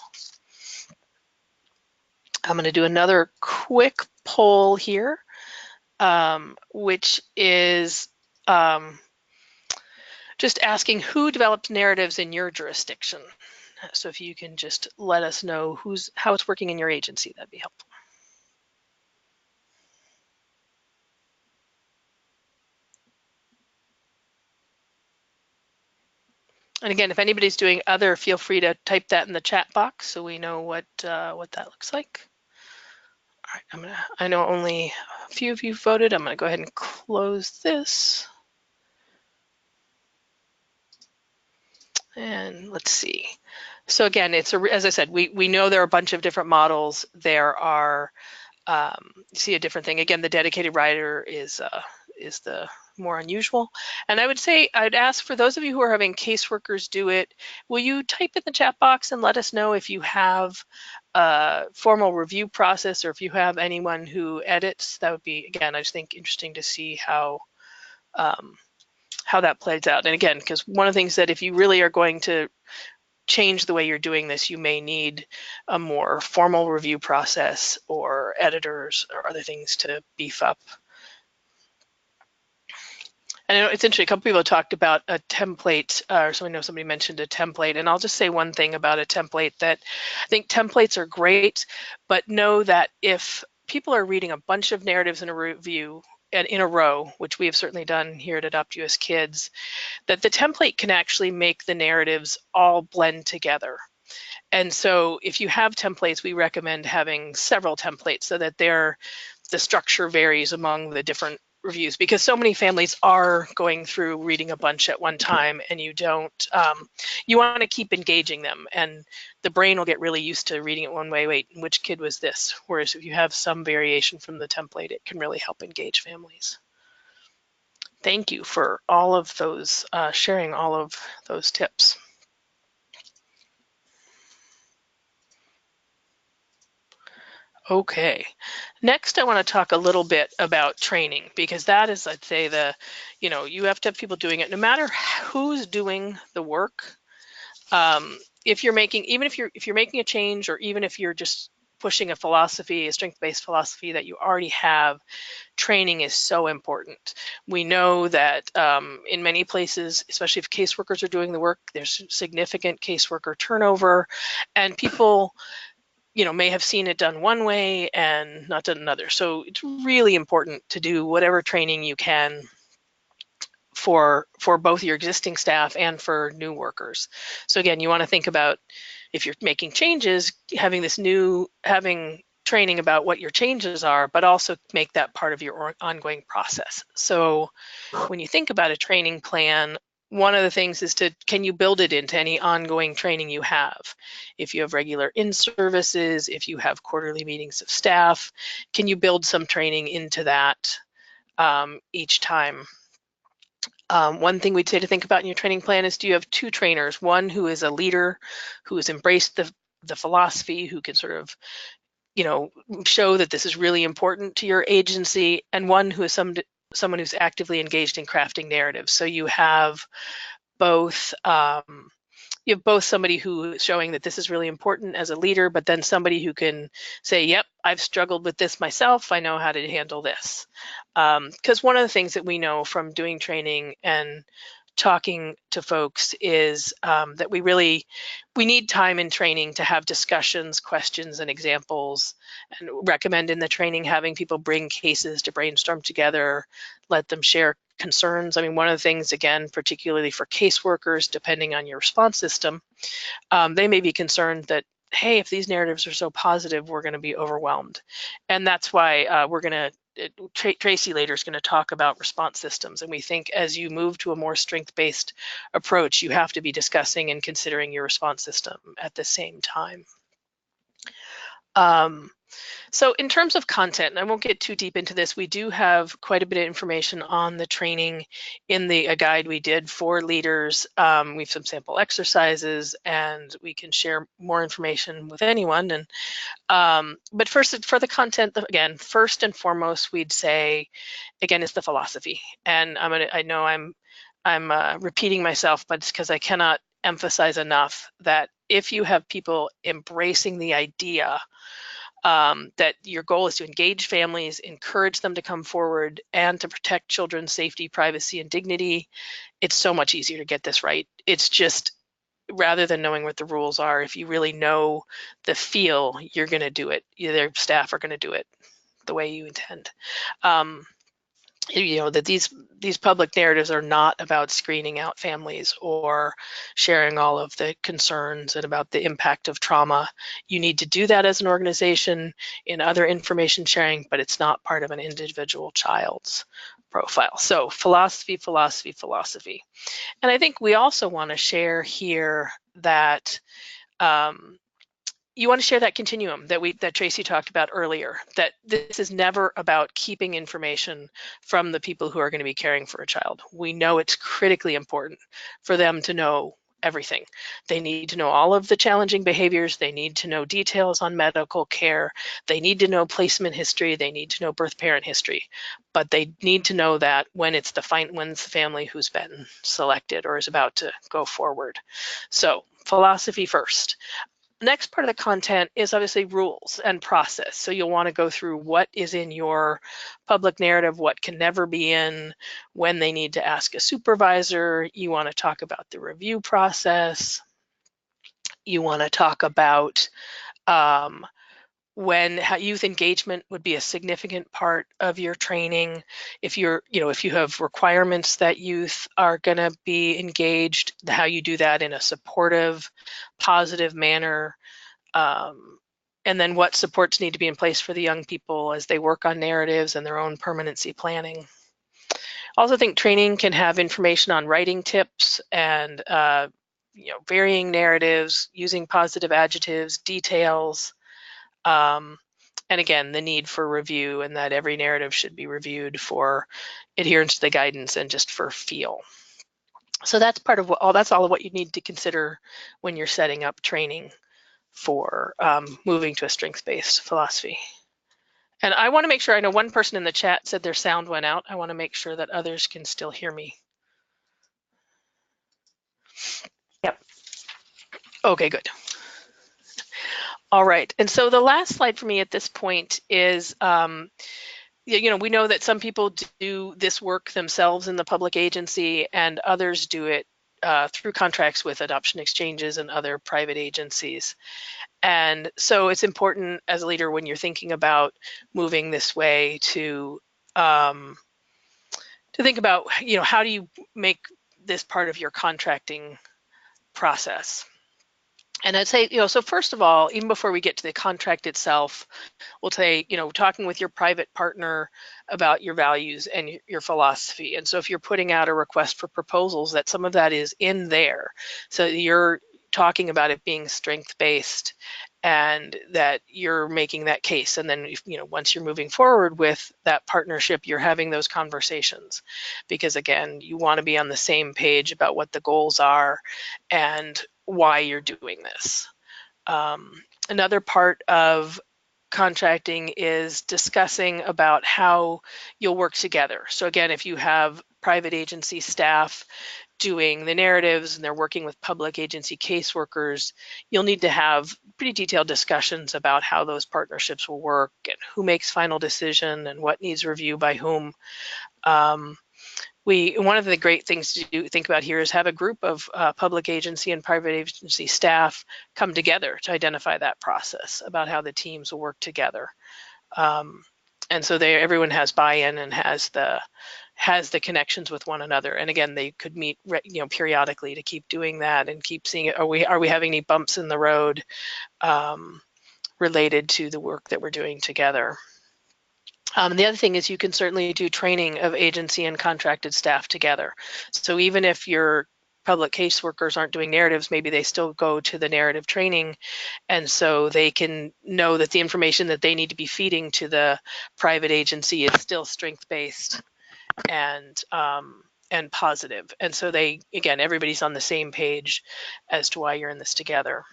I'm going to do another quick poll here, which is just asking who developed narratives in your jurisdiction. So if you can just let us know how it's working in your agency, that'd be helpful. And again, if anybody's doing other, feel free to type that in the chat box so we know what that looks like. All right, I know only a few of you voted. I'm gonna go ahead and close this. And let's see. So again, as I said, we know there are a bunch of different models. There are, you see a different thing. Again, the dedicated writer is the more unusual. And I would say, I'd ask for those of you who are having caseworkers do it, will you type in the chat box and let us know if you have a formal review process or if you have anyone who edits? That would be, again, I just think interesting to see how that plays out. And again, because one of the things that if you really are going to change the way you're doing this, you may need a more formal review process or editors or other things to beef up. And I know it's interesting, a couple people talked about a template, or so I know somebody mentioned a template, and I'll just say one thing about a template, that I think templates are great, but know that if people are reading a bunch of narratives in a review and in a row, which we have certainly done here at Adopt US Kids, that the template can actually make the narratives all blend together. And so if you have templates, we recommend having several templates so that the structure varies among the different reviews, because so many families are going through reading a bunch at one time, and you want to keep engaging them, and the brain will get really used to reading it one way. Wait, which kid was this? Whereas if you have some variation from the template, it can really help engage families. Thank you for all of those, sharing all of those tips. Okay. Next, I want to talk a little bit about training, because that is, I'd say, you have to have people doing it, no matter who's doing the work. If you're making, even if you're making a change, or even if you're just pushing a philosophy, a strength-based philosophy that you already have, training is so important. We know that in many places, especially if caseworkers are doing the work, there's significant caseworker turnover, and people may have seen it done one way and not done another. So it's really important to do whatever training you can for both your existing staff and for new workers. So again, you want to think about, if you're making changes, having training about what your changes are, but also make that part of your ongoing process. So when you think about a training plan, one of the things is can you build it into any ongoing training you have? If you have regular in-services, if you have quarterly meetings of staff, can you build some training into that each time? One thing we'd say to think about in your training plan is, do you have two trainers? One who is a leader, who has embraced the philosophy, who can sort of show that this is really important to your agency, and one who is someone who's actively engaged in crafting narratives. So you have both somebody who is showing that this is really important as a leader, but then somebody who can say, yep, I've struggled with this myself, I know how to handle this. Because one of the things that we know from doing training and talking to folks is that we need time in training to have discussions, questions, and examples, and recommend in the training having people bring cases to brainstorm together, let them share concerns. I mean, one of the things, again, particularly for caseworkers, depending on your response system, they may be concerned that, hey, if these narratives are so positive, we're going to be overwhelmed. And that's why Tracy later is going to talk about response systems. And we think as you move to a more strength-based approach, you have to be discussing and considering your response system at the same time. So in terms of content, and I won't get too deep into this, we do have quite a bit of information on the training in a guide we did for leaders. We have some sample exercises, and we can share more information with anyone. And but first, for the content, again, first and foremost, we'd say, again, it's the philosophy. And I know I'm repeating myself, but it's because I cannot emphasize enough that if you have people embracing the idea that your goal is to engage families, encourage them to come forward, and to protect children's safety, privacy, and dignity, it's so much easier to get this right. It's just, rather than knowing what the rules are, if you really know the feel, you're going to do it. Their staff are going to do it the way you intend. That these public narratives are not about screening out families or sharing all of the concerns and about the impact of trauma. You need to do that as an organization in other information sharing, but it's not part of an individual child's profile. So philosophy, philosophy, philosophy. And I think we also want to share here that you want to share that continuum that Tracy talked about earlier, that this is never about keeping information from the people who are going to be caring for a child. We know it's critically important for them to know everything. They need to know all of the challenging behaviors. They need to know details on medical care. They need to know placement history. They need to know birth parent history. But they need to know that when it's the family who's been selected or is about to go forward. So philosophy first. Next part of the content is obviously rules and process. So you'll want to go through what is in your public narrative, what can never be in, when they need to ask a supervisor. You want to talk about the review process. You want to talk about when youth engagement would be a significant part of your training. If you have requirements that youth are going to be engaged, how you do that in a supportive, positive manner. And then what supports need to be in place for the young people as they work on narratives and their own permanency planning. I also think training can have information on writing tips and varying narratives, using positive adjectives, details, and again, the need for review, and that every narrative should be reviewed for adherence to the guidance and just for feel. So that's that's all of what you need to consider when you're setting up training for moving to a strengths-based philosophy. And I want to make sure, I know one person in the chat said their sound went out. I want to make sure that others can still hear me. Yep. Okay, good. All right. And so the last slide for me at this point is, we know that some people do this work themselves in the public agency and others do it through contracts with adoption exchanges and other private agencies. And so it's important as a leader when you're thinking about moving this way to think about, how do you make this part of your contracting process? And I'd say, so first of all, even before we get to the contract itself, we'll say, talking with your private partner about your values and your philosophy. And so if you're putting out a request for proposals, that some of that is in there. So you're talking about it being strength-based and that you're making that case. And then, once you're moving forward with that partnership, you're having those conversations. Because again, you want to be on the same page about what the goals are and why you're doing this. Another part of contracting is discussing about how you'll work together. So again, if you have private agency staff doing the narratives and they're working with public agency caseworkers, you'll need to have pretty detailed discussions about how those partnerships will work and who makes final decision and what needs review by whom. One of the great things to think about here is have a group of public agency and private agency staff come together to identify that process about how the teams will work together. And so everyone has buy-in and has the connections with one another. And again, they could meet periodically to keep doing that and keep seeing it. Are we having any bumps in the road related to the work that we're doing together? The other thing is you can certainly do training of agency and contracted staff together. So even if your public caseworkers aren't doing narratives, maybe they still go to the narrative training, and so they can know that the information that they need to be feeding to the private agency is still strength-based and positive. And so everybody's on the same page as to why you're in this together.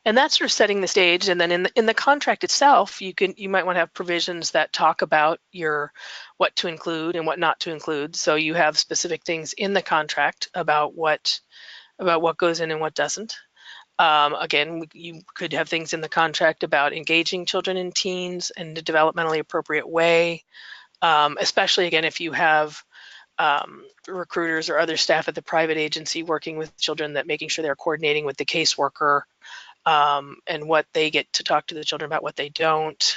And that's sort of setting the stage. And then in the contract itself, you might want to have provisions that talk about what to include and what not to include. So you have specific things in the contract about what goes in and what doesn't. Again, you could have things in the contract about engaging children and teens in a developmentally appropriate way, especially again if you have recruiters or other staff at the private agency working with children, that making sure they're coordinating with the caseworker and what they get to talk to the children about, what they don't.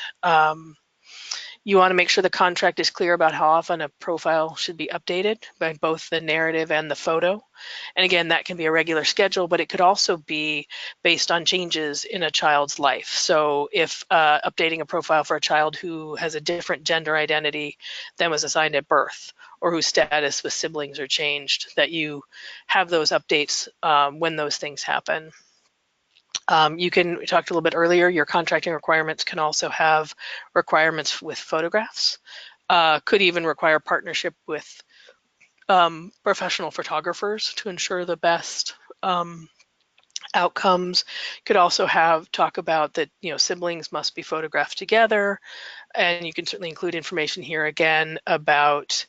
You want to make sure the contract is clear about how often a profile should be updated by both the narrative and the photo. And again, that can be a regular schedule, but it could also be based on changes in a child's life. So if updating a profile for a child who has a different gender identity than was assigned at birth, or whose status with siblings are changed, that you have those updates when those things happen. We talked a little bit earlier, your contracting requirements can also have requirements with photographs. Could even require partnership with professional photographers to ensure the best outcomes. Could also talk about that, siblings must be photographed together. And you can certainly include information here again about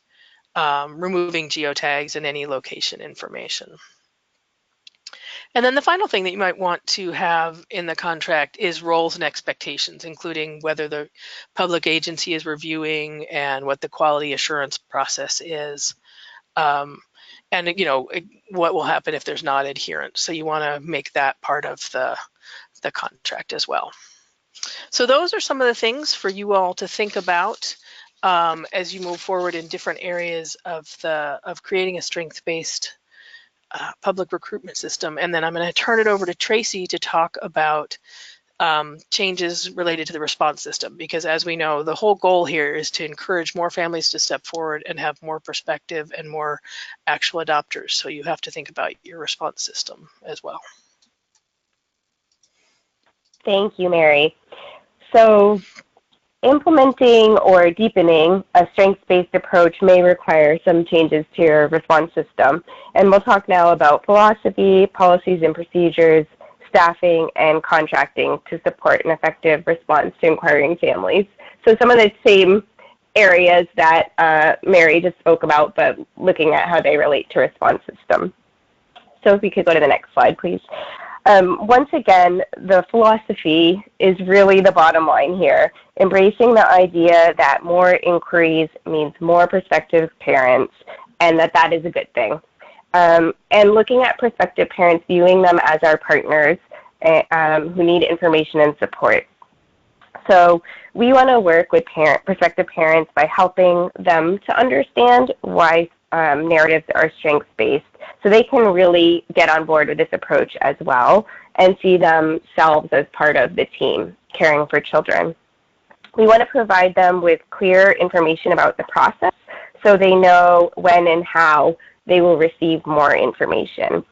removing geotags and any location information. And then the final thing that you might want to have in the contract is roles and expectations, including whether the public agency is reviewing and what the quality assurance process is. And what will happen if there's not adherence. So you want to make that part of the contract as well. So those are some of the things for you all to think about as you move forward in different areas of creating a strength-based public recruitment system. And then I'm going to turn it over to Tracy to talk about changes related to the response system, because as we know, the whole goal here is to encourage more families to step forward and have more perspective and more actual adopters. So you have to think about your response system as well. Thank you, Mary. So implementing or deepening a strengths-based approach may require some changes to your response system. And we'll talk now about philosophy, policies and procedures, staffing, and contracting to support an effective response to inquiring families. So some of the same areas that Mary just spoke about, but looking at how they relate to response system. So if we could go to the next slide, please. Once again, the philosophy is really the bottom line here, embracing the idea that more inquiries means more prospective parents, and that is a good thing. And looking at prospective parents, viewing them as our partners who need information and support. So we want to work with prospective parents by helping them to understand why narratives are strengths-based, so they can really get on board with this approach as well and see themselves as part of the team caring for children. We want to provide them with clear information about the process so they know when and how they will receive more information.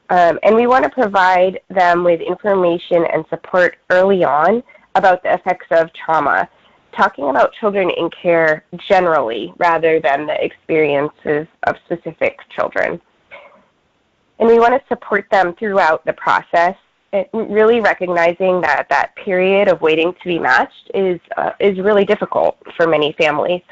And we want to provide them with information and support early on about the effects of trauma, talking about children in care generally rather than the experiences of specific children. And we want to support them throughout the process, really recognizing that that period of waiting to be matched is really difficult for many families.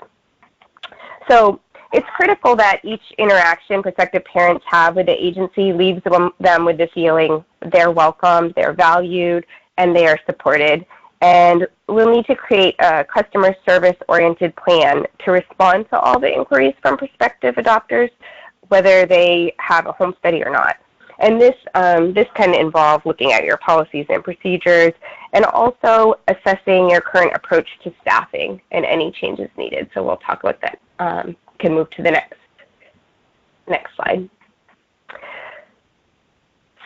So it's critical that each interaction prospective parents have with the agency leaves them with the feeling they're welcomed, they're valued, and they are supported. And we'll need to create a customer service-oriented plan to respond to all the inquiries from prospective adopters, whether they have a home study or not. And this can involve looking at your policies and procedures and also assessing your current approach to staffing and any changes needed. So we'll talk about that. Can move to the next slide.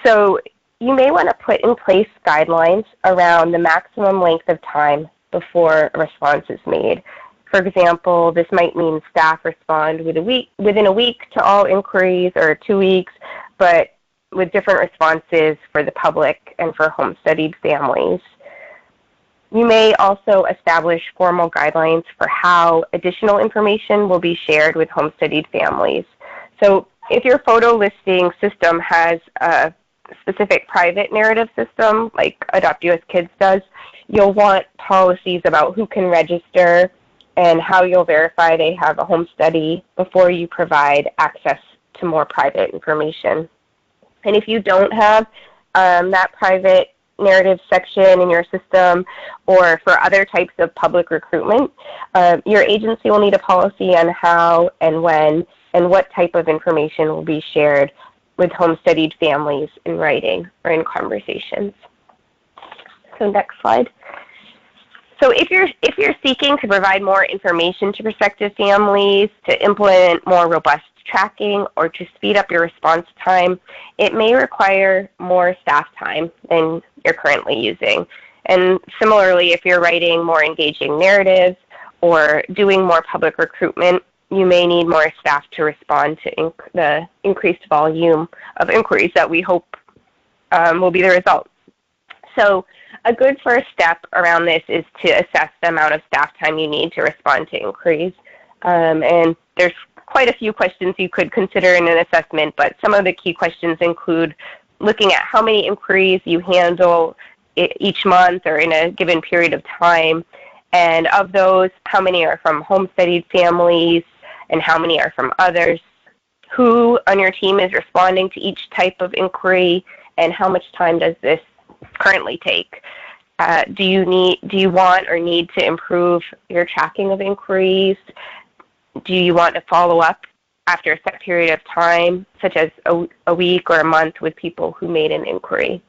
So you may want to put in place guidelines around the maximum length of time before a response is made. For example, this might mean staff respond within a week to all inquiries, or 2 weeks, but with different responses for the public and for home-studied families. You may also establish formal guidelines for how additional information will be shared with home-studied families. So if your photo listing system has a specific private narrative system, like Adopt US Kids does, you'll want policies about who can register and how you'll verify they have a home study before you provide access to more private information. And if you don't have that private narrative section in your system, or for other types of public recruitment, your agency will need a policy on how and when and what type of information will be shared with home-studied families in writing or in conversations. So next slide. So if you're seeking to provide more information to prospective families, to implement more robust tracking, or to speed up your response time, it may require more staff time than you're currently using. And similarly, if you're writing more engaging narratives or doing more public recruitment, you may need more staff to respond to the increased volume of inquiries that we hope will be the result. So a good first step around this is to assess the amount of staff time you need to respond to inquiries. And there's quite a few questions you could consider in an assessment, but some of the key questions include looking at how many inquiries you handle each month or in a given period of time, and of those, how many are from home-studied families and how many are from others, who on your team is responding to each type of inquiry, and how much time does this currently take. Do you want or need to improve your tracking of inquiries? Do you want to follow up after a set period of time, such as a week or a month, with people who made an inquiry?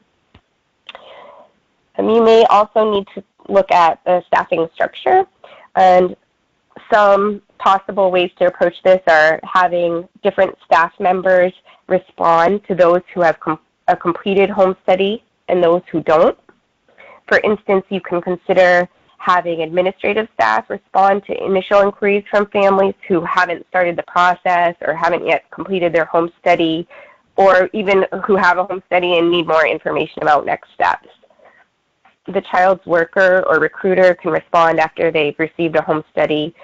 And you may also need to look at the staffing structure, and some possible ways to approach this are having different staff members respond to those who have a completed home study and those who don't. For instance, you can consider having administrative staff respond to initial inquiries from families who haven't started the process or haven't yet completed their home study, or even who have a home study and need more information about next steps. The child's worker or recruiter can respond after they've received a home study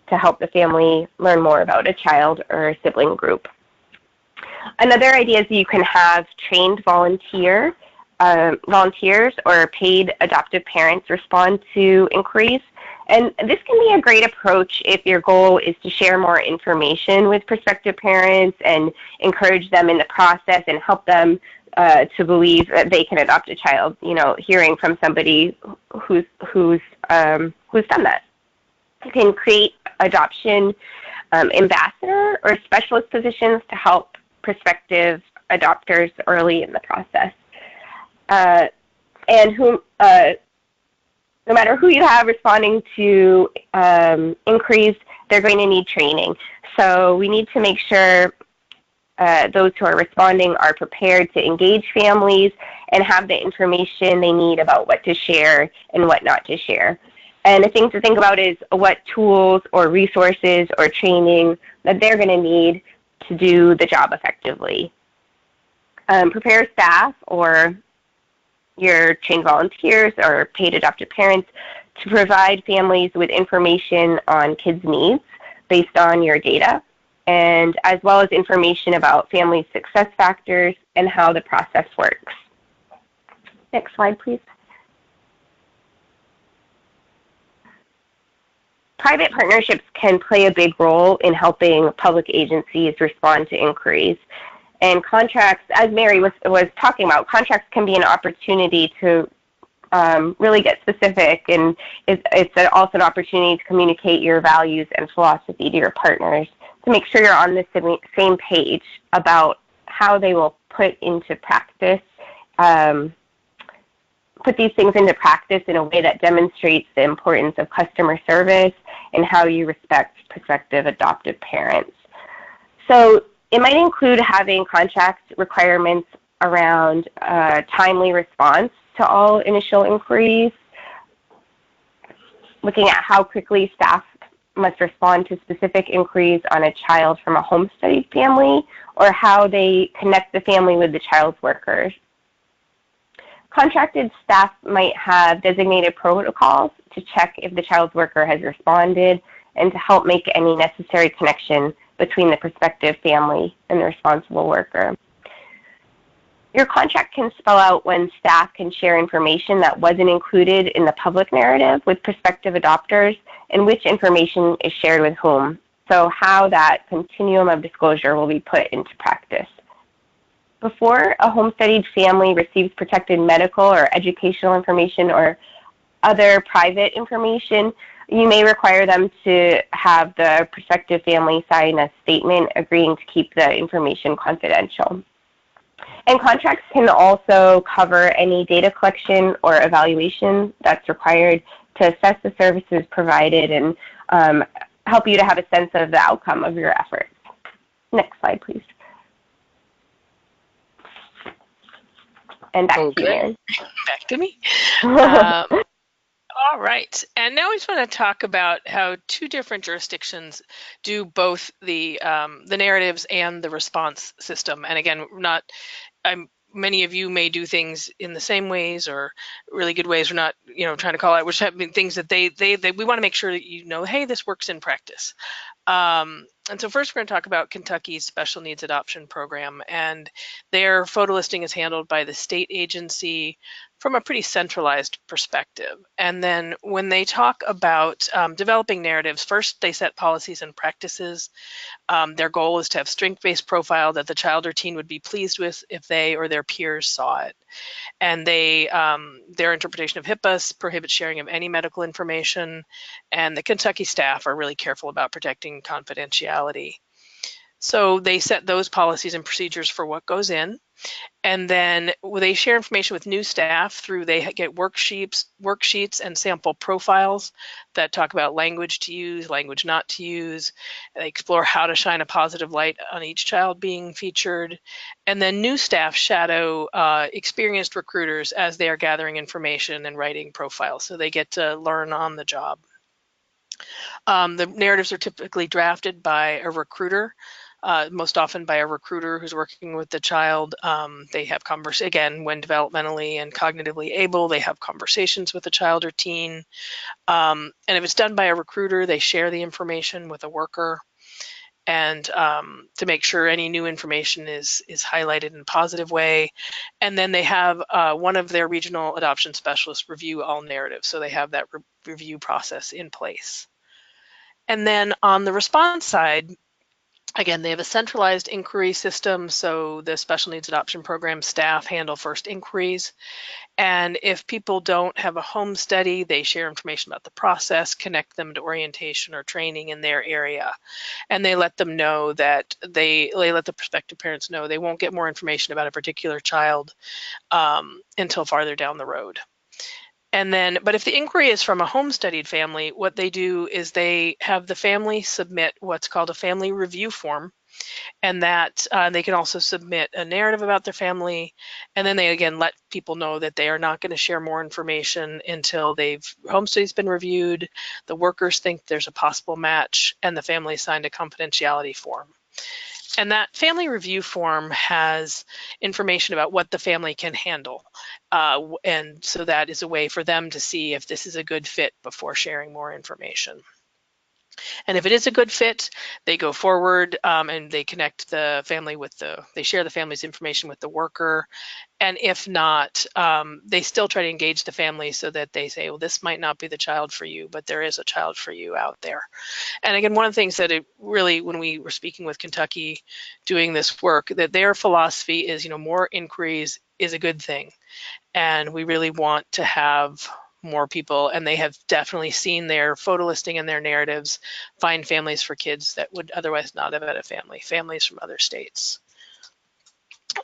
to help the family learn more about a child or a sibling group. Another idea is you can have trained volunteer volunteers or paid adoptive parents respond to inquiries. And this can be a great approach if your goal is to share more information with prospective parents and encourage them in the process and help them to believe that they can adopt a child. You know, hearing from somebody who's done that. You can create adoption ambassador or specialist positions to help prospective adopters early in the process. And no matter who you have responding to inquiries, they're going to need training. So we need to make sure those who are responding are prepared to engage families and have the information they need about what to share and what not to share. And the thing to think about is what tools or resources or training that they're going to need to do the job effectively. Prepare staff or your trained volunteers or paid adoptive parents to provide families with information on kids' needs based on your data, and as well as information about family success factors and how the process works. Next slide, please. Private partnerships can play a big role in helping public agencies respond to inquiries. And contracts, as Mary was talking about, contracts can be an opportunity to really get specific, and it's also an opportunity to communicate your values and philosophy to your partners to make sure you're on the same page about how they will put into practice, put these things into practice in a way that demonstrates the importance of customer service and how you respect prospective adoptive parents. So it might include having contract requirements around timely response to all initial inquiries, looking at how quickly staff must respond to specific inquiries on a child from a home-studied family, or how they connect the family with the child's workers. Contracted staff might have designated protocols to check if the child's worker has responded and to help make any necessary connection between the prospective family and the responsible worker. Your contract can spell out when staff can share information that wasn't included in the public narrative with prospective adopters and which information is shared with whom. So how that continuum of disclosure will be put into practice. Before a home-studied family receives protected medical or educational information or other private information, you may require them to have the prospective family sign a statement agreeing to keep the information confidential. And contracts can also cover any data collection or evaluation that's required to assess the services provided and help you to have a sense of the outcome of your efforts. Next slide, please. And back to you, Mary. Back to me. All right, and now we just want to talk about how two different jurisdictions do both the narratives and the response system. And again, many of you may do things in the same ways or really good ways. We're not, trying to call out which have been things that we want to make sure that hey, this works in practice. And so first we're going to talk about Kentucky's Special Needs Adoption Program, and their photo listing is handled by the state agency from a pretty centralized perspective. And then when they talk about developing narratives, first they set policies and practices. Their goal is to have strength-based profile that the child or teen would be pleased with if they or their peers saw it. And their interpretation of HIPAA prohibits sharing of any medical information, and the Kentucky staff are really careful about protecting confidentiality. So they set those policies and procedures for what goes in. And then they share information with new staff through, they get worksheets and sample profiles that talk about language to use, language not to use. They explore how to shine a positive light on each child being featured. And then new staff shadow experienced recruiters as they are gathering information and writing profiles. So they get to learn on the job. The narratives are typically drafted by a recruiter. Most often by a recruiter who's working with the child. They have again, when developmentally and cognitively able, they have conversations with the child or teen. And if it's done by a recruiter, they share the information with a worker. and to make sure any new information is highlighted in a positive way. And then they have one of their regional adoption specialists review all narratives, so they have that review process in place. And then on the response side, again, they have a centralized inquiry system, so the special needs adoption program staff handle first inquiries. And if people don't have a home study, they share information about the process, connect them to orientation or training in their area. And they let them know that they let the prospective parents know they won't get more information about a particular child until farther down the road. And then, but if the inquiry is from a home studied family, what they do is they have the family submit what's called a family review form, and that they can also submit a narrative about their family. And then they again let people know that they are not going to share more information until home study's been reviewed, the workers think there's a possible match, and the family signed a confidentiality form. And that family review form has information about what the family can handle. And so that is a way for them to see if this is a good fit before sharing more information. And if it is a good fit, they go forward and they connect the family they share the family's information with the worker. And if not, they still try to engage the family so that they say, well, this might not be the child for you, but there is a child for you out there. And again, one of the things that it really, when we were speaking with Kentucky doing this work, that their philosophy is, more inquiries is a good thing. And we really want to have more people, and they have definitely seen their photo listing and their narratives find families for kids that would otherwise not have had a families from other states.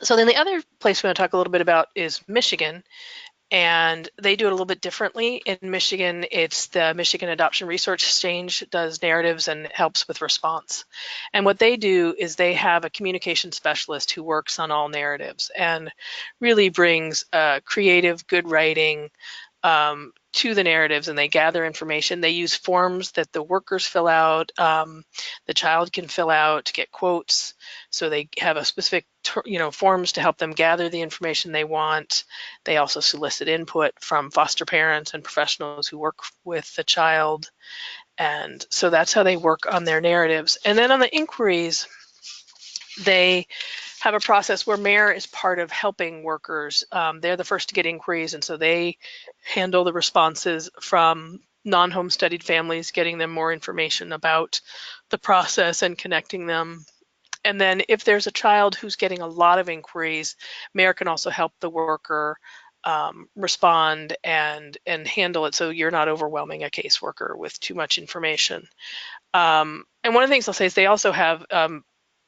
So then the other place we want to talk a little bit about is Michigan. And they do it a little bit differently. In Michigan, it's the Michigan Adoption Research Exchange does narratives and helps with response. And what they do is they have a communication specialist who works on all narratives and really brings creative, good writing to the narratives, and they gather information. They use forms that the workers fill out, the child can fill out to get quotes. So they have a specific, forms to help them gather the information they want. They also solicit input from foster parents and professionals who work with the child. And so that's how they work on their narratives. And then on the inquiries, they have a process where MARE is part of helping workers. They're the first to get inquiries, and so they handle the responses from non-home studied families, getting them more information about the process and connecting them. And then if there's a child who's getting a lot of inquiries, MARE can also help the worker respond and handle it so you're not overwhelming a caseworker with too much information. And one of the things I'll say is they also have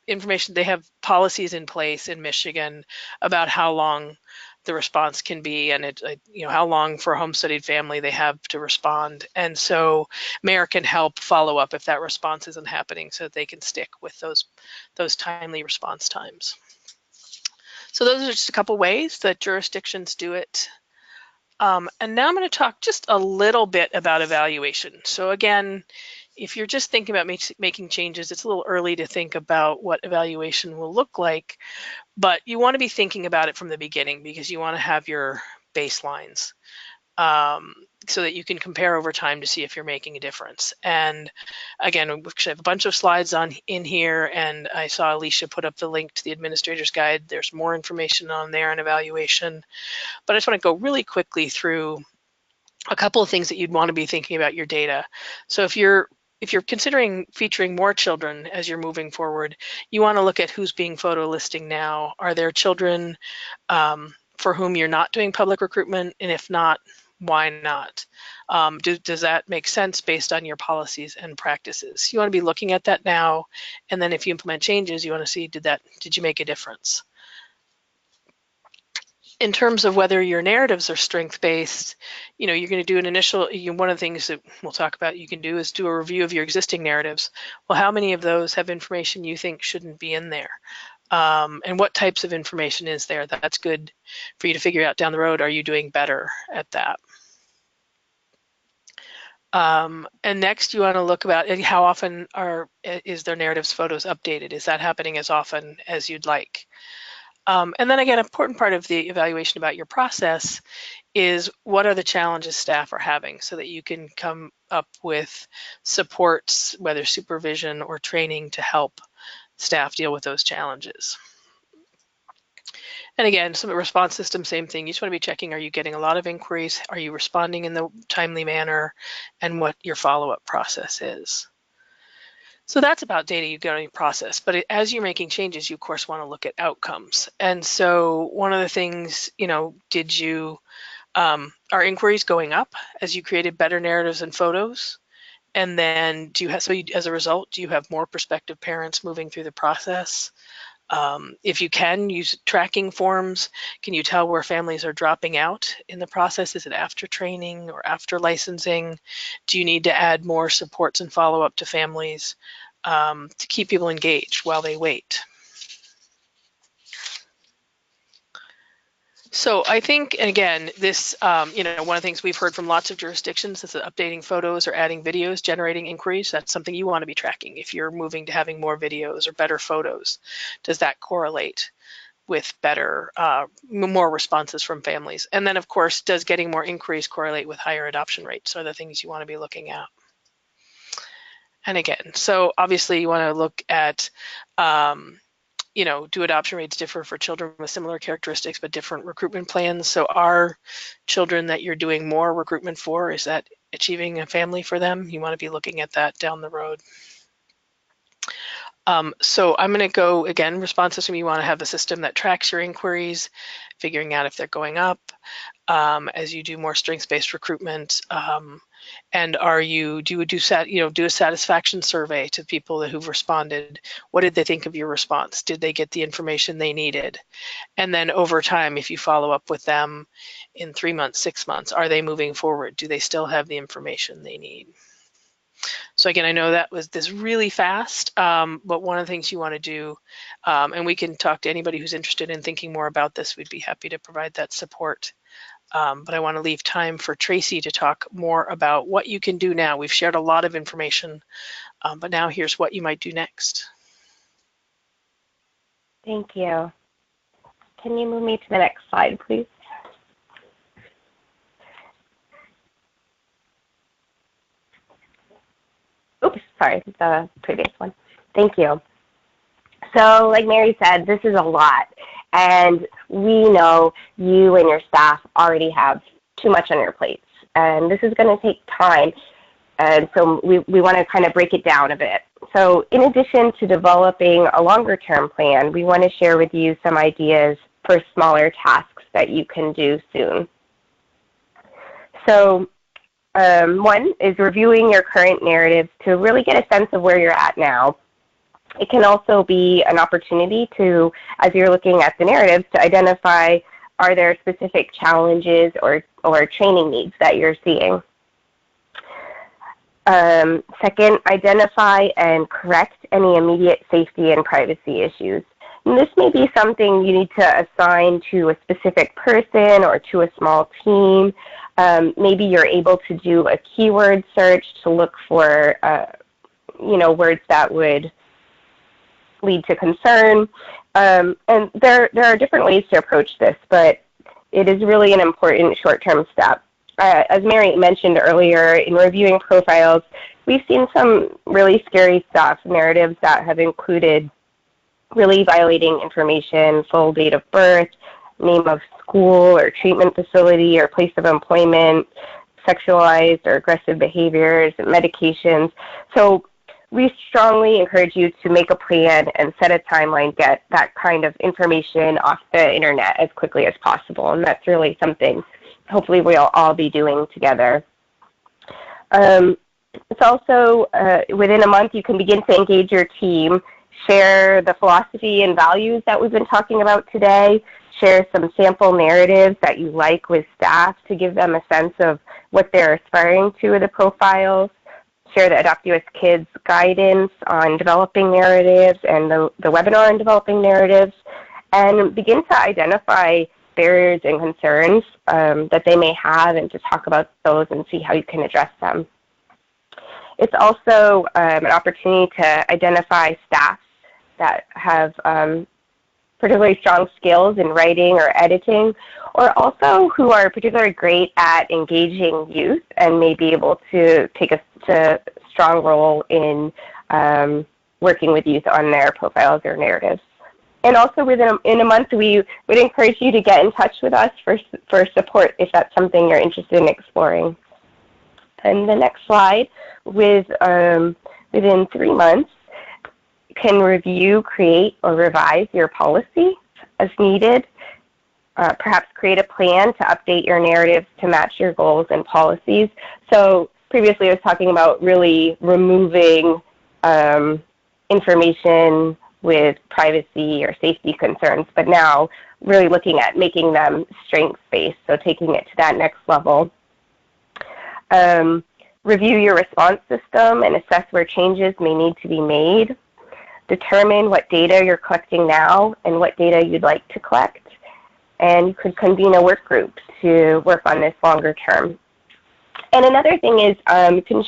information. They have policies in place in Michigan about how long the response can be, and how long for a home studied family they have to respond. And so MARE can help follow up if that response isn't happening, so that they can stick with those timely response times. So those are just a couple ways that jurisdictions do it. And now I'm going to talk just a little bit about evaluation. So again, if you're just thinking about making changes, it's a little early to think about what evaluation will look like, but you want to be thinking about it from the beginning because you want to have your baselines so that you can compare over time to see if you're making a difference. And again, we have a bunch of slides in here, and I saw Alicia put up the link to the administrator's guide. There's more information on there on evaluation, but I just want to go really quickly through a couple of things that you'd want to be thinking about your data. So if you're considering featuring more children as you're moving forward, you want to look at who's being photo listing now. Are there children for whom you're not doing public recruitment? And if not, why not? Does that make sense based on your policies and practices? You want to be looking at that now, and then if you implement changes, you want to see did you make a difference? In terms of whether your narratives are strength-based, you're going to do an initial, one of the things that we'll talk about you can do is do a review of your existing narratives. Well, how many of those have information you think shouldn't be in there? And what types of information is there? That's good for you to figure out down the road. Are you doing better at that? And next, you want to look about how often is their narratives photos updated? Is that happening as often as you'd like? And then again, an important part of the evaluation about your process is what are the challenges staff are having so that you can come up with supports, whether supervision or training, to help staff deal with those challenges. And again, some response system, same thing. You just want to be checking, are you getting a lot of inquiries? Are you responding in the timely manner? And what your follow-up process is. So that's about data you get on your process. But as you're making changes, you of course want to look at outcomes. And so one of the things, did you, are inquiries going up as you created better narratives and photos? And then do you have, as a result, do you have more prospective parents moving through the process? If you can use tracking forms, can you tell where families are dropping out in the process? Is it after training or after licensing? Do you need to add more supports and follow up to families to keep people engaged while they wait? So I think, and again, this, one of the things we've heard from lots of jurisdictions is that updating photos or adding videos, generating inquiries. That's something you want to be tracking if you're moving to having more videos or better photos. Does that correlate with better, more responses from families? And then, of course, does getting more inquiries correlate with higher adoption rates? Are the things you want to be looking at. And again, so obviously you want to look at, do adoption rates differ for children with similar characteristics but different recruitment plans? So are children that you're doing more recruitment for, is that achieving a family for them? You want to be looking at that down the road. So I'm going to go, again, response system, you want to have a system that tracks your inquiries, figuring out if they're going up as you do more strengths-based recruitment. And do you do a satisfaction survey to people who've responded? What did they think of your response? Did they get the information they needed? And then over time, if you follow up with them in 3 months, 6 months, are they moving forward? Do they still have the information they need? So again, I know that was this really fast, but one of the things you want to do, and we can talk to anybody who's interested in thinking more about this, we'd be happy to provide that support. But I want to leave time for Tracy to talk more about what you can do now. We've shared a lot of information, but now here's what you might do next. Thank you. Can you move me to the next slide, please? Oops, sorry, the previous one. Thank you. So like Mary said, this is a lot. And we know you and your staff already have too much on your plates. And this is going to take time. And so we want to kind of break it down a bit. So in addition to developing a longer-term plan, we want to share with you some ideas for smaller tasks that you can do soon. So one is reviewing your current narratives to really get a sense of where you're at now. It can also be an opportunity to, as you're looking at the narratives, to identify, are there specific challenges or training needs that you're seeing? Second, identify and correct any immediate safety and privacy issues. And this may be something you need to assign to a specific person or to a small team. Maybe you're able to do a keyword search to look for, words that would lead to concern. And there are different ways to approach this, but it is really an important short-term step. As Mary mentioned earlier, in reviewing profiles, we've seen some really scary stuff, narratives that have included really violating information, full date of birth, name of school or treatment facility or place of employment, sexualized or aggressive behaviors, medications. So we strongly encourage you to make a plan and set a timeline, get that kind of information off the internet as quickly as possible. And that's really something hopefully we'll all be doing together. It's also, within a month, you can begin to engage your team, share the philosophy and values that we've been talking about today, share some sample narratives that you like with staff to give them a sense of what they're aspiring to with the profiles, share the Adopt US Kids guidance on developing narratives and the webinar on developing narratives, and begin to identify barriers and concerns that they may have and to talk about those and see how you can address them. It's also an opportunity to identify staff that have particularly strong skills in writing or editing, or also who are particularly great at engaging youth and may be able to take a strong role in working with youth on their profiles or narratives. And also in a month, we would encourage you to get in touch with us for support if that's something you're interested in exploring. And the next slide, within 3 months, can review, create, or revise your policy as needed. Perhaps create a plan to update your narrative to match your goals and policies. So previously I was talking about really removing information with privacy or safety concerns, but now really looking at making them strengths-based, so taking it to that next level. Review your response system and assess where changes may need to be made. Determine what data you're collecting now and what data you'd like to collect. And you could convene a work group to work on this longer term. And another thing is you can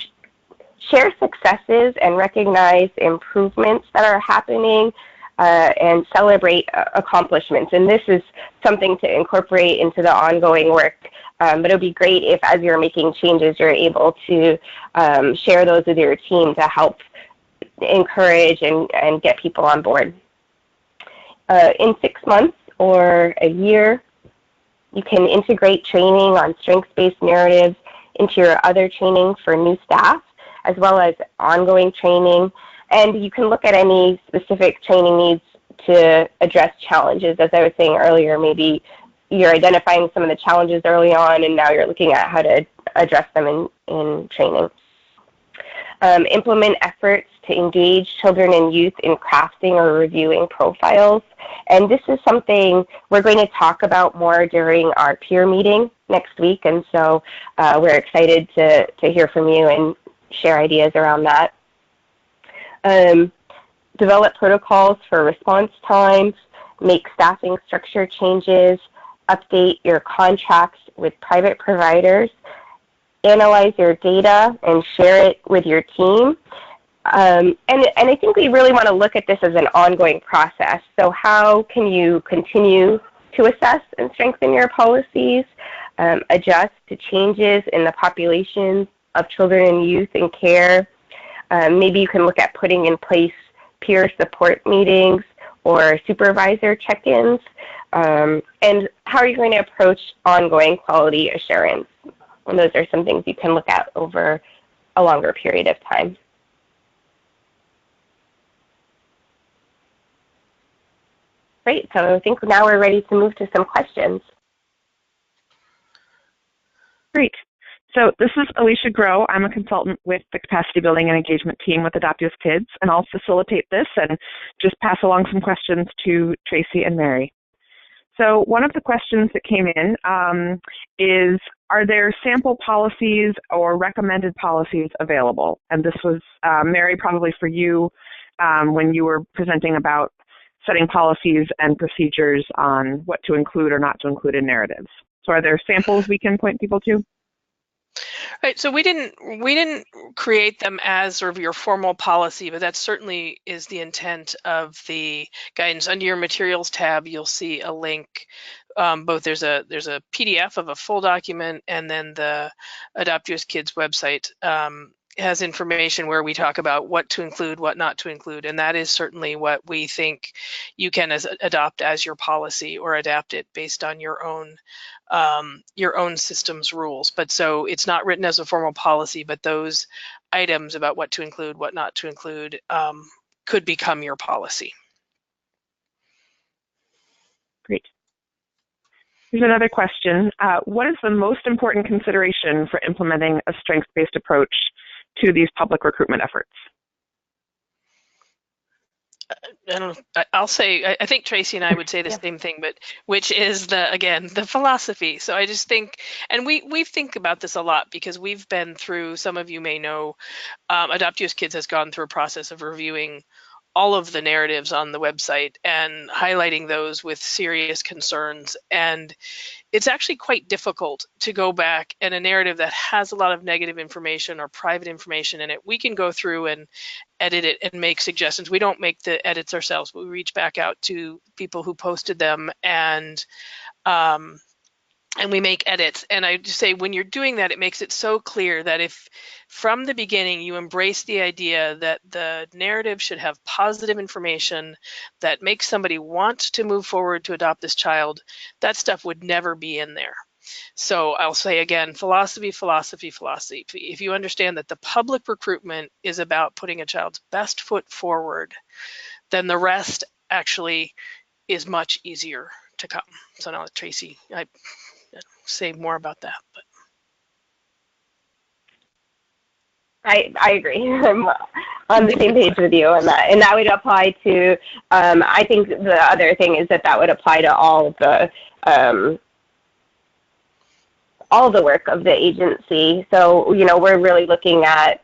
share successes and recognize improvements that are happening and celebrate accomplishments. And this is something to incorporate into the ongoing work. But it would be great if, as you're making changes, you're able to share those with your team to help encourage and get people on board. In 6 months or a year, you can integrate training on strengths-based narratives into your other training for new staff, as well as ongoing training. And you can look at any specific training needs to address challenges. As I was saying earlier, maybe you're identifying some of the challenges early on, and now you're looking at how to address them in training. Implement efforts to engage children and youth in crafting or reviewing profiles. And this is something we're going to talk about more during our peer meeting next week. And so we're excited to hear from you and share ideas around that. Develop protocols for response times, make staffing structure changes, update your contracts with private providers, analyze your data and share it with your team. And I think we really want to look at this as an ongoing process. So how can you continue to assess and strengthen your policies, adjust to changes in the populations of children and youth in care? Maybe you can look at putting in place peer support meetings or supervisor check-ins. And how are you going to approach ongoing quality assurance? And those are some things you can look at over a longer period of time. Great, so I think now we're ready to move to some questions. Great. So this is Alicia Groh. I'm a consultant with the Capacity Building and Engagement team with Adoptive Kids, and I'll facilitate this and just pass along some questions to Tracy and Mary. So one of the questions that came in is, are there sample policies or recommended policies available? And this was, Mary, probably for you when you were presenting about setting policies and procedures on what to include or not to include in narratives. So are there samples we can point people to? Right, so we didn't create them as sort of your formal policy, but that certainly is the intent of the guidance. Under your materials tab, you'll see a link. Both there's a PDF of a full document, and then the Adopt US Kids website has information where we talk about what to include, what not to include, and that is certainly what we think you can adopt as your policy or adapt it based on your own system's rules. But so it's not written as a formal policy, but those items about what to include, what not to include could become your policy. Great. Here's another question. What is the most important consideration for implementing a strengths-based approach to these public recruitment efforts? I'll say, I think Tracy and I would say the same thing, but which is the philosophy. So I just think, and we think about this a lot because we've been through, some of you may know, Adopt US Kids has gone through a process of reviewing all of the narratives on the website and highlighting those with serious concerns. And it's actually quite difficult to go back and a narrative that has a lot of negative information or private information in it, we can go through and edit it and make suggestions. We don't make the edits ourselves, but we reach back out to people who posted them and and we make edits. And I just say, when you're doing that, it makes it so clear that if from the beginning you embrace the idea that the narrative should have positive information that makes somebody want to move forward to adopt this child, that stuff would never be in there. So I'll say again, philosophy, philosophy, philosophy. If you understand that the public recruitment is about putting a child's best foot forward, then the rest actually is much easier to come. So now, Tracy, I say more about that. But I agree. I'm on the same page with you on that, and that would apply to. I think the other thing is that would apply to all the work of the agency. So we're really looking at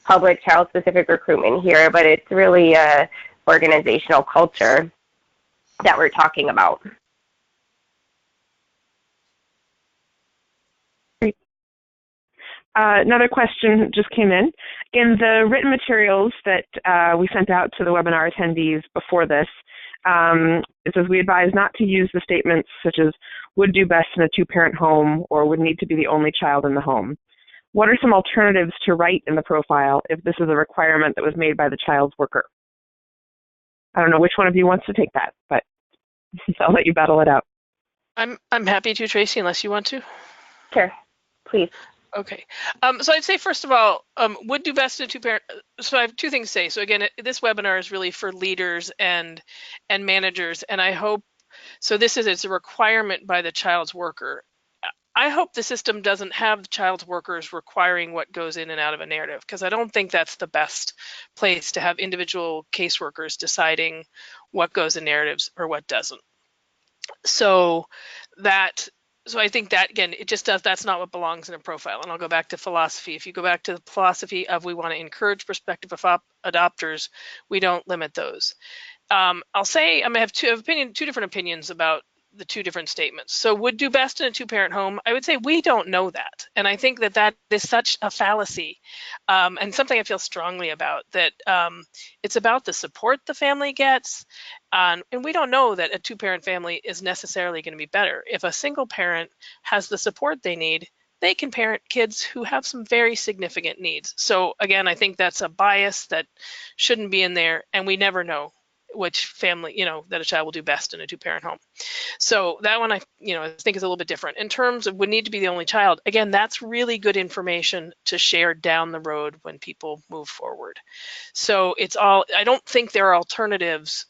public child-specific recruitment here, but it's really a organizational culture that we're talking about. Another question just came in. In the written materials that we sent out to the webinar attendees before this, it says we advise not to use the statements such as would do best in a two-parent home or would need to be the only child in the home. What are some alternatives to write in the profile if this is a requirement that was made by the child's worker? I don't know which one of you wants to take that, but I'll let you battle it out. I'm happy to, Tracy, unless you want to. Sure, please. Okay, so I'd say first of all, would do best in a two-parent. So I have two things to say. So again, this webinar is really for leaders and managers, and I hope so. It's a requirement by the child's worker. I hope the system doesn't have the child's workers requiring what goes in and out of a narrative, because I don't think that's the best place to have individual caseworkers deciding what goes in narratives or what doesn't. So I think that, again, that's not what belongs in a profile. And I'll go back to philosophy. If you go back to the philosophy of we want to encourage prospective adopters, we don't limit those. I'll say I'm going to have two different opinions about the two different statements. So would do best in a two-parent home, I would say we don't know that. And I think that is such a fallacy, and something I feel strongly about, that it's about the support the family gets. And we don't know that a two-parent family is necessarily going to be better. If a single parent has the support they need, they can parent kids who have some very significant needs. So again, I think that's a bias that shouldn't be in there, and we never know which family, that a child will do best in a two-parent home. So that one I think is a little bit different. In terms of would need to be the only child, again, that's really good information to share down the road when people move forward. So I don't think there are alternatives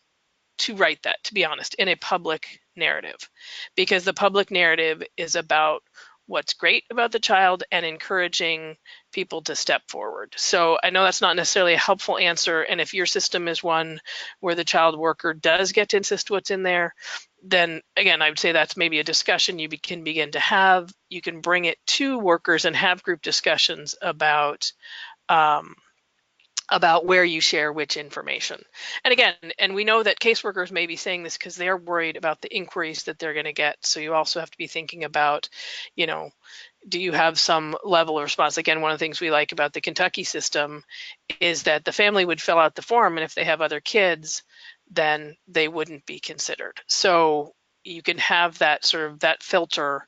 to write that, to be honest, in a public narrative, because the public narrative is about what's great about the child and encouraging people to step forward. So I know that's not necessarily a helpful answer, and if your system is one where the child worker does get to insist what's in there, then again, I would say that's maybe a discussion you can begin to have. You can bring it to workers and have group discussions about where you share which information. And again, and we know that caseworkers may be saying this because they're worried about the inquiries that they're going to get. So you also have to be thinking about, do you have some level of response? Again, one of the things we like about the Kentucky system is that the family would fill out the form, and if they have other kids, then they wouldn't be considered. So you can have that that filter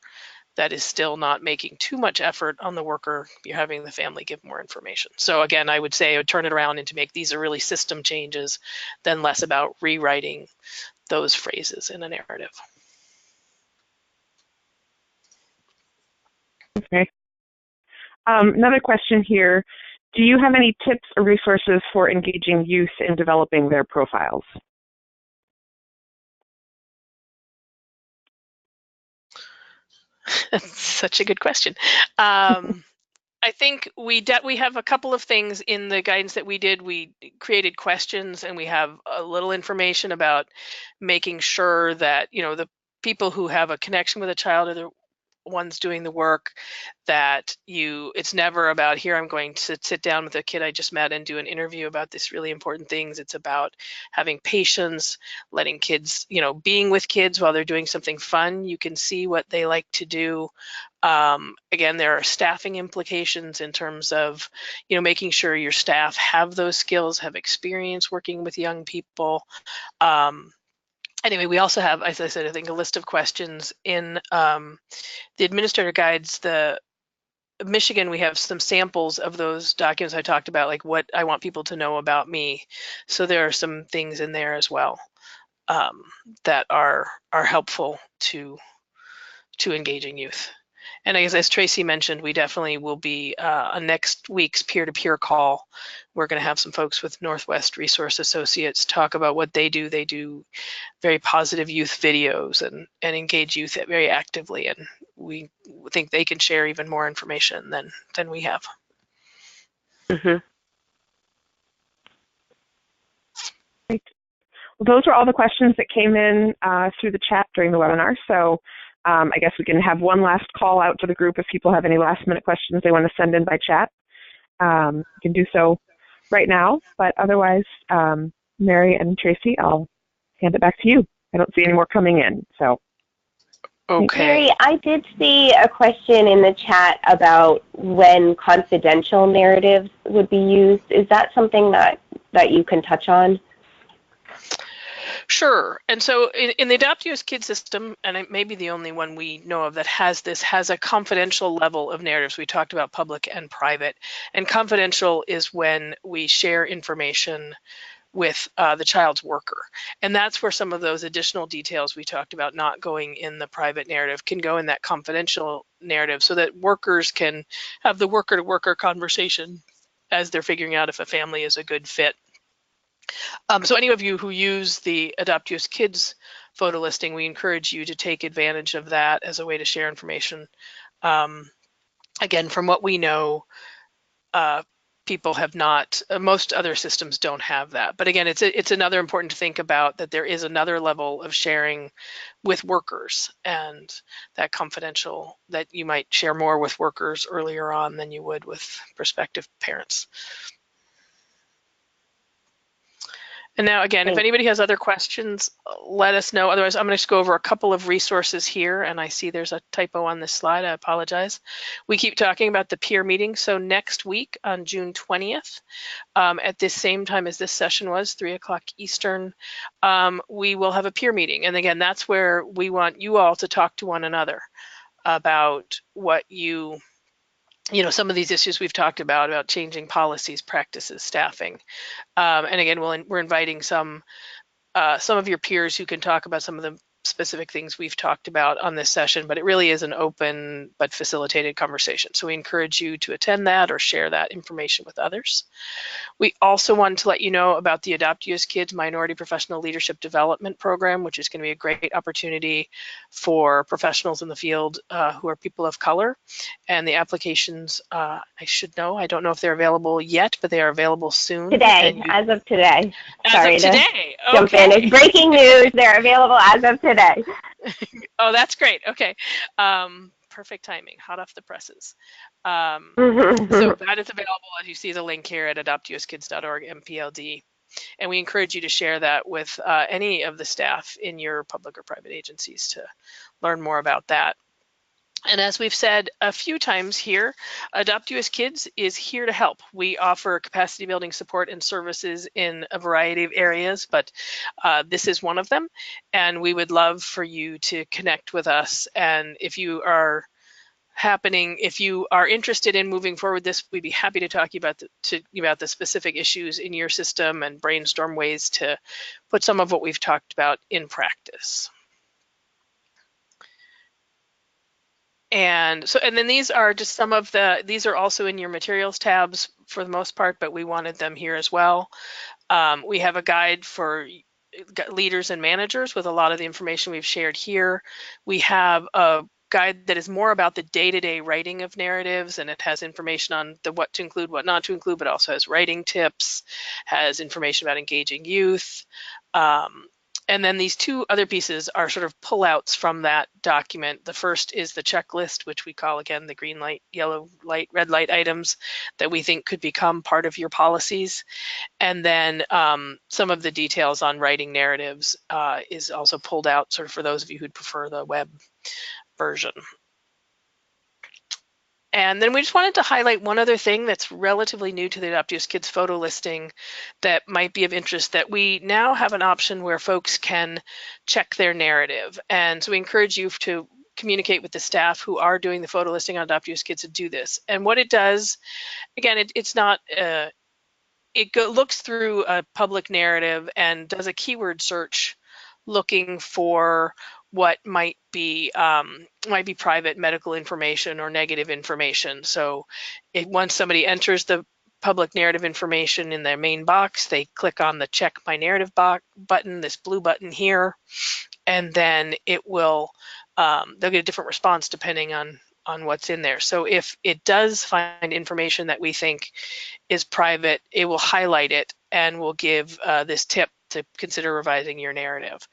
that is still not making too much effort on the worker. You're having the family give more information. So again, I would say I would turn it around and to make these are really system changes than less about rewriting those phrases in a narrative. Okay. Another question here. Do you have any tips or resources for engaging youth in developing their profiles? That's such a good question. I think we have a couple of things in the guidance that we did. We created questions, and we have a little information about making sure that the people who have a connection with a child are the ones doing the work, that it's never about, here I'm going to sit down with a kid I just met and do an interview about this really important things. It's about having patience, letting kids, being with kids while they're doing something fun. You can see what they like to do. Again, there are staffing implications in terms of, making sure your staff have those skills, have experience working with young people. anyway, we also have, as I said, I think a list of questions in the administrator guides. The Michigan, we have some samples of those documents I talked about, like what I want people to know about me. So there are some things in there as well that are helpful to engaging youth. And I guess, as Tracy mentioned, we definitely will be on next week's peer-to-peer call. We're going to have some folks with Northwest Resource Associates talk about what they do. They do very positive youth videos and engage youth very actively. And we think they can share even more information than we have. Mm-hmm. Great. Well, those are all the questions that came in through the chat during the webinar. So I guess we can have one last call out to the group if people have any last minute questions they want to send in by chat. You can do so right now, but otherwise, Mary and Tracy, I'll hand it back to you. I don't see any more coming in, so. Okay. Mary, I did see a question in the chat about when confidential narratives would be used. Is that something that you can touch on? Sure. And so in the Adopt US Kids system, and it may be the only one we know of that has this, has a confidential level of narratives. We talked about public and private. And confidential is when we share information with the child's worker. And that's where some of those additional details we talked about not going in the private narrative can go in that confidential narrative, so that workers can have the worker-to-worker conversation as they're figuring out if a family is a good fit. So any of you who use the Adopt US Kids photo listing, we encourage you to take advantage of that as a way to share information. Again, from what we know, people have not, most other systems don't have that. But again, it's another important to think about, that there is another level of sharing with workers, and that confidential, that you might share more with workers earlier on than you would with prospective parents. And now, again, if anybody has other questions, let us know. Otherwise, I'm going to just go over a couple of resources here. And I see there's a typo on this slide. I apologize. We keep talking about the peer meeting. So next week on June 20th, at this same time as this session was, 3 o'clock Eastern, we will have a peer meeting. And again, that's where we want you all to talk to one another about what you know, some of these issues we've talked about changing policies, practices, staffing. And again, we're inviting some of your peers who can talk about some of the specific things we've talked about on this session, but it really is an open but facilitated conversation. So we encourage you to attend that or share that information with others. We also wanted to let you know about the Adopt US Kids Minority Professional Leadership Development Program, which is going to be a great opportunity for professionals in the field who are people of color. And the applications, I should know, I don't know if they're available yet, but they are available soon. Today, as of today. Sorry, as of today. Jump in. It's breaking news. They're available as of today. Oh, that's great. Okay. Perfect timing, hot off the presses. So that is available, as you see the link here, at adoptuskids.org MPLD. And we encourage you to share that with any of the staff in your public or private agencies to learn more about that. And as we've said a few times here, Adopt US Kids is here to help. We offer capacity building support and services in a variety of areas, but this is one of them. And we would love for you to connect with us. And if you are interested in moving forward this, we'd be happy to talk about the specific issues in your system and brainstorm ways to put some of what we've talked about in practice. And then these are just some of these are also in your materials tabs for the most part, but we wanted them here as well. We have a guide for leaders and managers with a lot of the information we've shared here. We have a guide that is more about the day-to-day writing of narratives, and it has information on what to include, what not to include, but also has writing tips, has information about engaging youth. And then these two other pieces are sort of pullouts from that document. The first is the checklist, which we call, again, the green light, yellow light, red light items that we think could become part of your policies. And then some of the details on writing narratives is also pulled out, sort of for those of you who'd prefer the web version. And then we just wanted to highlight one other thing that's relatively new to the Adopt US Kids photo listing that might be of interest, that we now have an option where folks can check their narrative. And so we encourage you to communicate with the staff who are doing the photo listing on Adopt US Kids to do this. And what it does, again, it's not, looks through a public narrative and does a keyword search looking for what might be private medical information or negative information. So once somebody enters the public narrative information in their main box, they click on the check my narrative button, this blue button here, and then it will, they'll get a different response depending on what's in there. So if it does find information that we think is private, it will highlight it and will give this tip to consider revising your narrative.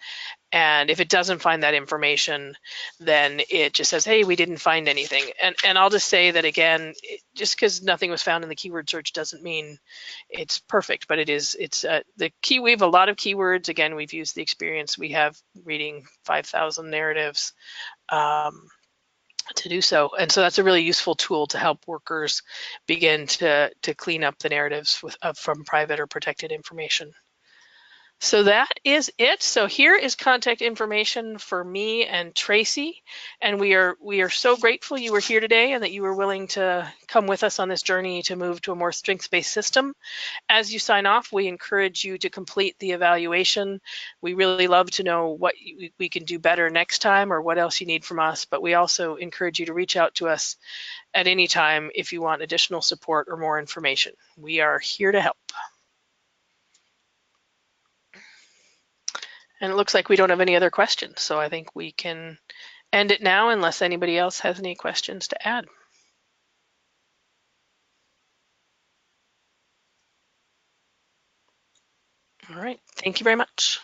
And if it doesn't find that information, then it just says, hey, we didn't find anything. And I'll just say that again, just because nothing was found in the keyword search doesn't mean it's perfect, but it's the key. We have a lot of keywords. Again, we've used the experience we have reading 5,000 narratives to do so. And so that's a really useful tool to help workers begin to clean up the narratives from private or protected information. So that is it. So here is contact information for me and Tracy. And we are so grateful you were here today and that you were willing to come with us on this journey to move to a more strengths-based system. As you sign off, we encourage you to complete the evaluation. We really love to know what we can do better next time or what else you need from us. But we also encourage you to reach out to us at any time if you want additional support or more information. We are here to help. And it looks like we don't have any other questions, so I think we can end it now unless anybody else has any questions to add. All right, thank you very much.